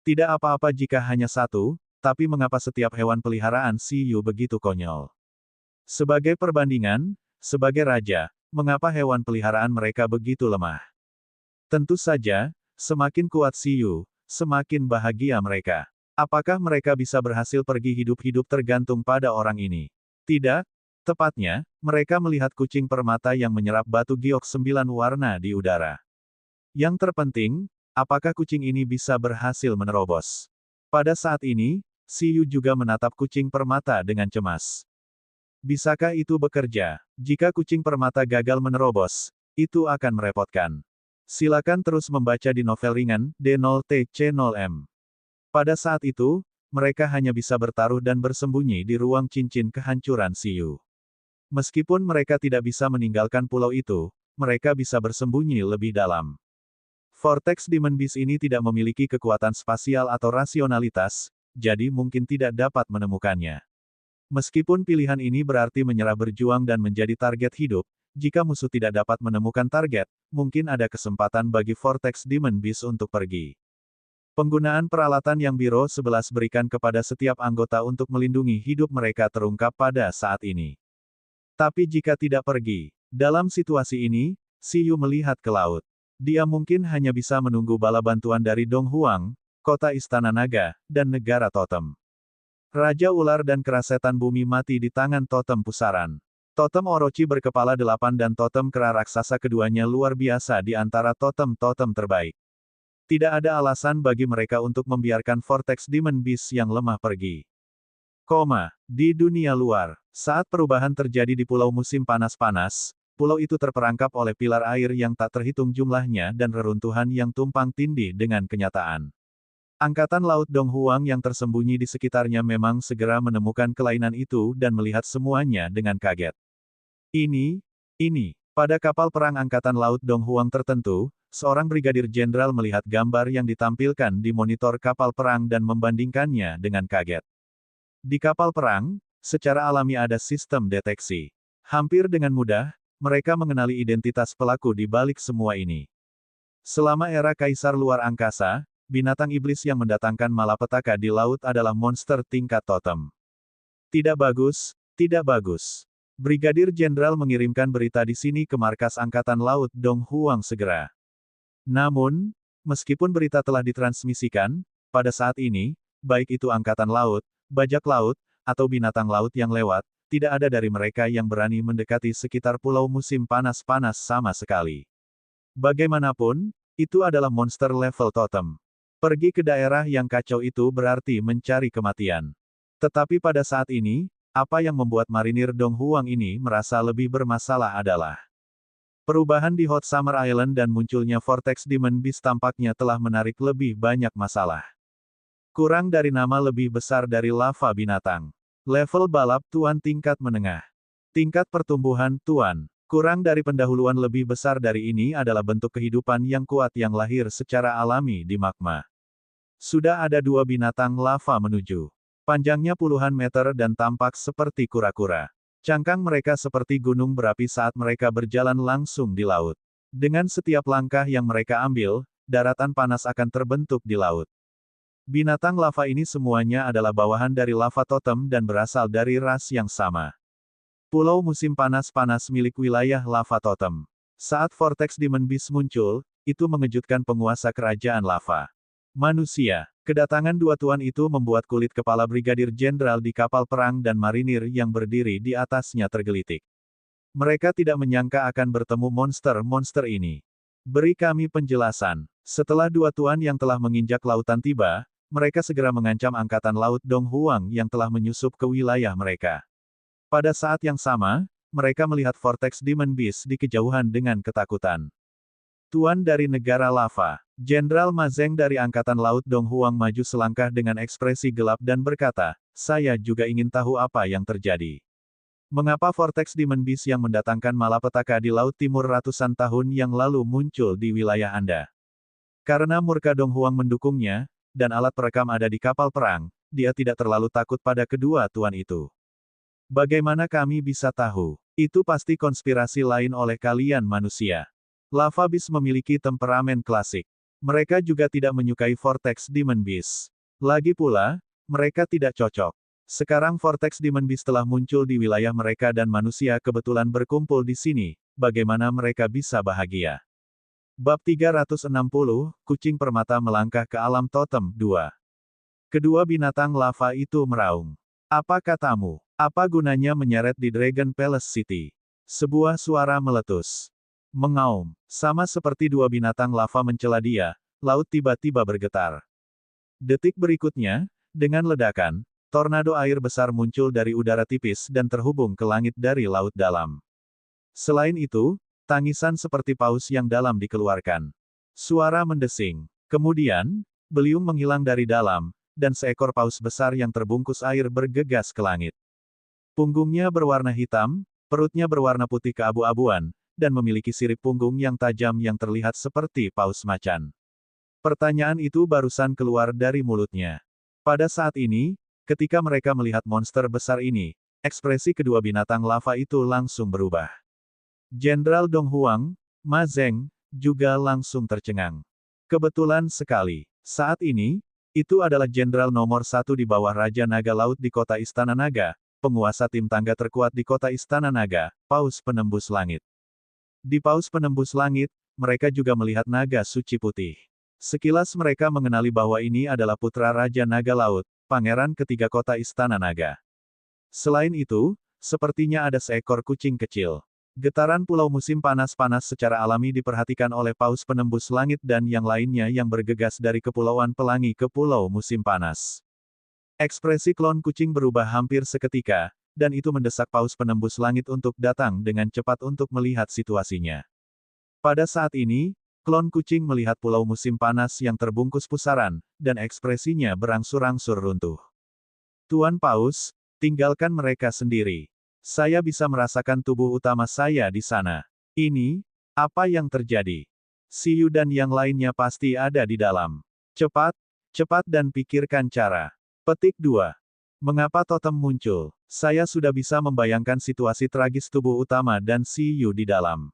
Tidak apa-apa jika hanya satu, tapi mengapa setiap hewan peliharaan Siyu begitu konyol? Sebagai perbandingan, sebagai raja, mengapa hewan peliharaan mereka begitu lemah? Tentu saja, semakin kuat Siyu, semakin bahagia mereka. Apakah mereka bisa berhasil pergi hidup-hidup tergantung pada orang ini? Tidak. Tepatnya, mereka melihat kucing permata yang menyerap batu giok 9 warna di udara. Yang terpenting, apakah kucing ini bisa berhasil menerobos? Pada saat ini, Siyu juga menatap kucing permata dengan cemas. Bisakah itu bekerja? Jika kucing permata gagal menerobos, itu akan merepotkan. Silakan terus membaca di novel ringan, D0TC0M. Pada saat itu, mereka hanya bisa bertaruh dan bersembunyi di ruang cincin kehancuran Siyu. Meskipun mereka tidak bisa meninggalkan pulau itu, mereka bisa bersembunyi lebih dalam. Vortex Demon Beast ini tidak memiliki kekuatan spasial atau rasionalitas, jadi mungkin tidak dapat menemukannya. Meskipun pilihan ini berarti menyerah berjuang dan menjadi target hidup, jika musuh tidak dapat menemukan target, mungkin ada kesempatan bagi Vortex Demon Beast untuk pergi. Penggunaan peralatan yang Biro 11 berikan kepada setiap anggota untuk melindungi hidup mereka terungkap pada saat ini. Tapi jika tidak pergi, dalam situasi ini, Siyu melihat ke laut. Dia mungkin hanya bisa menunggu bala bantuan dari Dong Huang, kota Istana Naga, dan Negara Totem. Raja Ular dan Kera Setan Bumi mati di tangan totem pusaran. Totem Orochi berkepala 8 dan totem kera raksasa keduanya luar biasa di antara totem-totem terbaik. Tidak ada alasan bagi mereka untuk membiarkan Vortex Demon Beast yang lemah pergi. Di dunia luar, saat perubahan terjadi di pulau musim panas-panas, pulau itu terperangkap oleh pilar air yang tak terhitung jumlahnya dan reruntuhan yang tumpang tindih dengan kenyataan. Angkatan Laut Donghuang yang tersembunyi di sekitarnya memang segera menemukan kelainan itu dan melihat semuanya dengan kaget. Ini, pada kapal perang Angkatan Laut Donghuang tertentu, seorang brigadir jenderal melihat gambar yang ditampilkan di monitor kapal perang dan membandingkannya dengan kaget. Di kapal perang, secara alami ada sistem deteksi. Hampir dengan mudah, mereka mengenali identitas pelaku di balik semua ini. Selama era Kaisar Luar Angkasa, binatang iblis yang mendatangkan malapetaka di laut adalah monster tingkat totem. Tidak bagus, tidak bagus. Brigadir Jenderal mengirimkan berita di sini ke markas Angkatan Laut Donghuang segera. Namun, meskipun berita telah ditransmisikan, pada saat ini, baik itu Angkatan Laut, bajak laut, atau binatang laut yang lewat, tidak ada dari mereka yang berani mendekati sekitar pulau musim panas-panas sama sekali. Bagaimanapun, itu adalah monster level totem. Pergi ke daerah yang kacau itu berarti mencari kematian. Tetapi pada saat ini, apa yang membuat marinir Donghuang ini merasa lebih bermasalah adalah perubahan di Hot Summer Island dan munculnya Vortex Demon Beast tampaknya telah menarik lebih banyak masalah. Kurang dari nama lebih besar dari lava binatang. Level balap Tuan tingkat menengah. Tingkat pertumbuhan Tuan. Kurang dari pendahuluan lebih besar dari ini adalah bentuk kehidupan yang kuat yang lahir secara alami di magma. Sudah ada 2 binatang lava menuju. Panjangnya puluhan meter dan tampak seperti kura-kura. Cangkang mereka seperti gunung berapi saat mereka berjalan langsung di laut. Dengan setiap langkah yang mereka ambil, daratan panas akan terbentuk di laut. Binatang lava ini semuanya adalah bawahan dari lava totem dan berasal dari ras yang sama. Pulau musim panas-panas milik wilayah lava totem. Saat Vortex Demon Beast muncul, itu mengejutkan penguasa kerajaan lava. Manusia. Kedatangan 2 tuan itu membuat kulit kepala brigadir jenderal di kapal perang dan marinir yang berdiri di atasnya tergelitik. Mereka tidak menyangka akan bertemu monster-monster ini. Beri kami penjelasan. Setelah 2 tuan yang telah menginjak lautan tiba, mereka segera mengancam Angkatan Laut Donghuang yang telah menyusup ke wilayah mereka. Pada saat yang sama, mereka melihat Vortex Demon Beast di kejauhan dengan ketakutan. Tuan dari negara lava, Jenderal Ma Zeng dari Angkatan Laut Donghuang maju selangkah dengan ekspresi gelap dan berkata, saya juga ingin tahu apa yang terjadi. Mengapa Vortex Demon Beast yang mendatangkan malapetaka di Laut Timur ratusan tahun yang lalu muncul di wilayah Anda? Karena murka Donghuang mendukungnya, dan alat perekam ada di kapal perang, dia tidak terlalu takut pada kedua tuan itu. Bagaimana kami bisa tahu? Itu pasti konspirasi lain oleh kalian manusia. Lava Beast memiliki temperamen klasik. Mereka juga tidak menyukai Vortex Demon Beast. Lagi pula, mereka tidak cocok. Sekarang Vortex Demon Beast telah muncul di wilayah mereka dan manusia kebetulan berkumpul di sini, bagaimana mereka bisa bahagia? Bab 360, Kucing Permata melangkah ke alam totem 2. Kedua binatang lava itu meraung. Apa katamu? Apa gunanya menyeret di Dragon Palace City? Sebuah suara meletus. Mengaum. Sama seperti 2 binatang lava mencela dia, laut tiba-tiba bergetar. Detik berikutnya, dengan ledakan, tornado air besar muncul dari udara tipis dan terhubung ke langit dari laut dalam. Selain itu, tangisan seperti paus yang dalam dikeluarkan. Suara mendesing. Kemudian, beliung menghilang dari dalam, dan seekor paus besar yang terbungkus air bergegas ke langit. Punggungnya berwarna hitam, perutnya berwarna putih keabu-abuan, dan memiliki sirip punggung yang tajam yang terlihat seperti paus macan. Pertanyaan itu barusan keluar dari mulutnya. Pada saat ini, ketika mereka melihat monster besar ini, ekspresi kedua binatang lava itu langsung berubah. Jenderal Donghuang, Ma Zeng, juga langsung tercengang. Kebetulan sekali, saat ini, itu adalah jenderal nomor 1 di bawah Raja Naga Laut di kota Istana Naga, penguasa tim tangga terkuat di kota Istana Naga, Paus Penembus Langit. Di Paus Penembus Langit, mereka juga melihat naga suci putih. Sekilas mereka mengenali bahwa ini adalah putra Raja Naga Laut, Pangeran Ketiga Kota Istana Naga. Selain itu, sepertinya ada seekor kucing kecil. Getaran pulau musim panas-panas secara alami diperhatikan oleh Paus Penembus Langit dan yang lainnya yang bergegas dari Kepulauan Pelangi ke Pulau Musim Panas. Ekspresi klon kucing berubah hampir seketika, dan itu mendesak Paus Penembus Langit untuk datang dengan cepat untuk melihat situasinya. Pada saat ini, klon kucing melihat pulau musim panas yang terbungkus pusaran, dan ekspresinya berangsur-angsur runtuh. Tuan Paus, tinggalkan mereka sendiri. Saya bisa merasakan tubuh utama saya di sana. Ini, apa yang terjadi? Siyu dan yang lainnya pasti ada di dalam. Cepat, cepat dan pikirkan cara. Petik 2. Mengapa totem muncul? Saya sudah bisa membayangkan situasi tragis tubuh utama dan Siyu di dalam.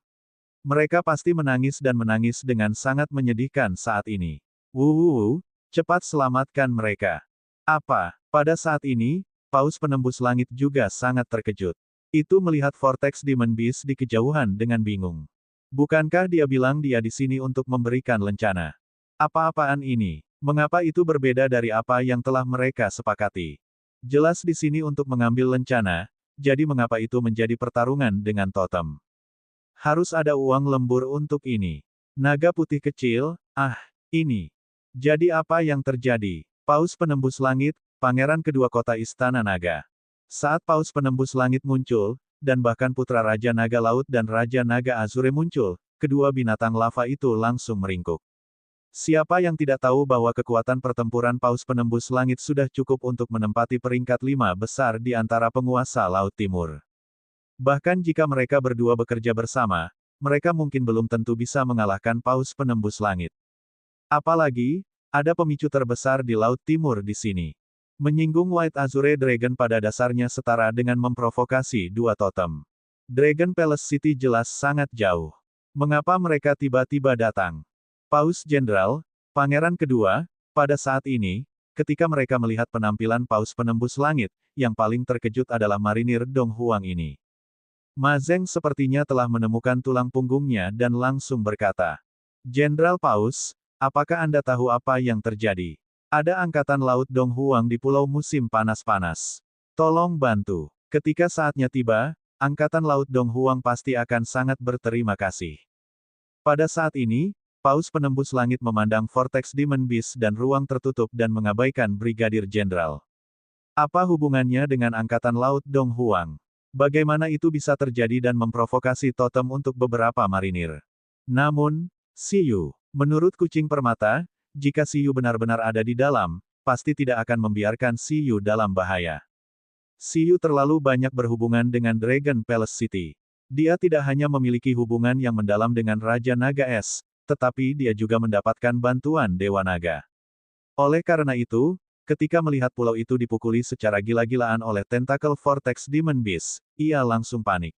Mereka pasti menangis dan menangis dengan sangat menyedihkan saat ini. Wuh, cepat selamatkan mereka. Apa? Pada saat ini, Paus Penembus Langit juga sangat terkejut. Itu melihat Vortex Demon Beast di kejauhan dengan bingung. Bukankah dia bilang dia di sini untuk memberikan lencana? Apa-apaan ini? Mengapa itu berbeda dari apa yang telah mereka sepakati? Jelas di sini untuk mengambil lencana, jadi mengapa itu menjadi pertarungan dengan totem? Harus ada uang lembur untuk ini. Naga putih kecil, ini. Jadi apa yang terjadi? Paus Penembus Langit, Pangeran Kedua Kota Istana Naga. Saat Paus Penembus Langit muncul, dan bahkan Putra Raja Naga Laut dan Raja Naga Azure muncul, kedua binatang lava itu langsung meringkuk. Siapa yang tidak tahu bahwa kekuatan pertempuran Paus Penembus Langit sudah cukup untuk menempati peringkat 5 besar di antara penguasa Laut Timur. Bahkan jika mereka berdua bekerja bersama, mereka mungkin belum tentu bisa mengalahkan Paus Penembus Langit. Apalagi, ada pemicu terbesar di Laut Timur di sini. Menyinggung White Azure Dragon pada dasarnya setara dengan memprovokasi dua totem. Dragon Palace City jelas sangat jauh. Mengapa mereka tiba-tiba datang? Paus Jenderal, Pangeran Kedua, pada saat ini, ketika mereka melihat penampilan Paus Penembus Langit, yang paling terkejut adalah Marinir Dong Huang ini. Ma Zeng sepertinya telah menemukan tulang punggungnya dan langsung berkata, Jenderal Paus, apakah Anda tahu apa yang terjadi? Ada angkatan laut Dong Huang di pulau musim panas-panas. Tolong bantu. Ketika saatnya tiba, angkatan laut Dong Huang pasti akan sangat berterima kasih. Pada saat ini, Paus Penembus Langit memandang Vortex Demon Beast dan ruang tertutup dan mengabaikan Brigadir Jenderal. Apa hubungannya dengan angkatan laut Dong Huang? Bagaimana itu bisa terjadi dan memprovokasi totem untuk beberapa marinir? Namun, Siyu, menurut kucing permata, jika Siyu benar-benar ada di dalam, pasti tidak akan membiarkan Siyu dalam bahaya. Siyu terlalu banyak berhubungan dengan Dragon Palace City. Dia tidak hanya memiliki hubungan yang mendalam dengan Raja Naga Es, tetapi dia juga mendapatkan bantuan Dewa Naga. Oleh karena itu, ketika melihat pulau itu dipukuli secara gila-gilaan oleh tentakel Vortex Demon Beast, ia langsung panik.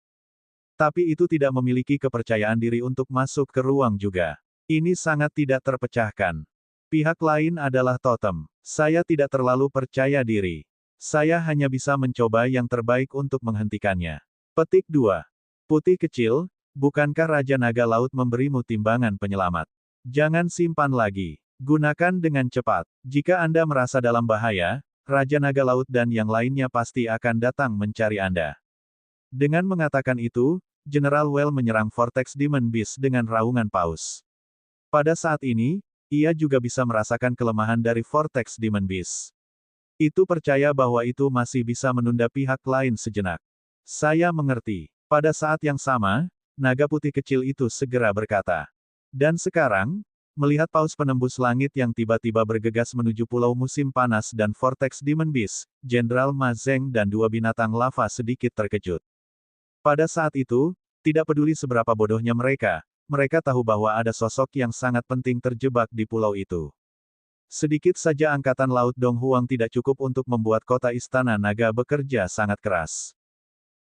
Tapi itu tidak memiliki kepercayaan diri untuk masuk ke ruang juga. Ini sangat tidak terpecahkan. Pihak lain adalah totem. Saya tidak terlalu percaya diri. Saya hanya bisa mencoba yang terbaik untuk menghentikannya. Petik 2. Putih kecil, bukankah Raja Naga Laut memberimu timbangan penyelamat? Jangan simpan lagi. Gunakan dengan cepat. Jika Anda merasa dalam bahaya, Raja Naga Laut dan yang lainnya pasti akan datang mencari Anda. Dengan mengatakan itu, General Well menyerang Vortex Demon Beast dengan raungan paus. Pada saat ini, ia juga bisa merasakan kelemahan dari Vortex Demon Beast. Itu percaya bahwa itu masih bisa menunda pihak lain sejenak. Saya mengerti. Pada saat yang sama, naga putih kecil itu segera berkata. Dan sekarang, melihat Paus Penembus Langit yang tiba-tiba bergegas menuju pulau musim panas dan Vortex Demon Beast, Jenderal Ma Zeng dan dua binatang lava sedikit terkejut. Pada saat itu, tidak peduli seberapa bodohnya mereka tahu bahwa ada sosok yang sangat penting terjebak di pulau itu. Sedikit saja angkatan laut Dong Huang tidak cukup untuk membuat kota Istana Naga bekerja sangat keras.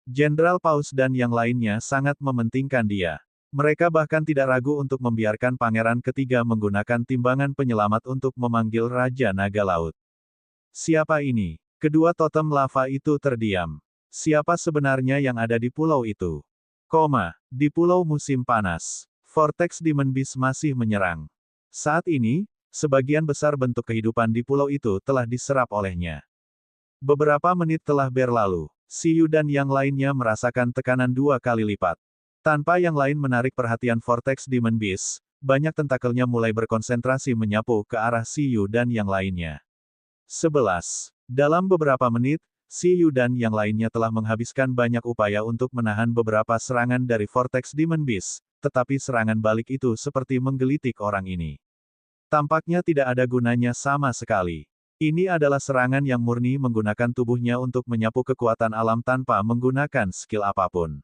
Jenderal Paus dan yang lainnya sangat mementingkan dia. Mereka bahkan tidak ragu untuk membiarkan Pangeran Ketiga menggunakan timbangan penyelamat untuk memanggil Raja Naga Laut. Siapa ini? Kedua totem lava itu terdiam. Siapa sebenarnya yang ada di pulau itu? Di pulau musim panas. Vortex Demon Beast masih menyerang. Saat ini, Sebagian besar bentuk kehidupan di pulau itu telah diserap olehnya. Beberapa menit telah berlalu. Siyu dan yang lainnya merasakan tekanan 2 kali lipat. Tanpa yang lain menarik perhatian Vortex Demon Beast, banyak tentakelnya mulai berkonsentrasi menyapu ke arah Siyu dan yang lainnya. 11. Dalam beberapa menit, Siyu dan yang lainnya telah menghabiskan banyak upaya untuk menahan beberapa serangan dari Vortex Demon Beast, tetapi serangan balik itu seperti menggelitik orang ini. Tampaknya tidak ada gunanya sama sekali. Ini adalah serangan yang murni menggunakan tubuhnya untuk menyapu kekuatan alam tanpa menggunakan skill apapun.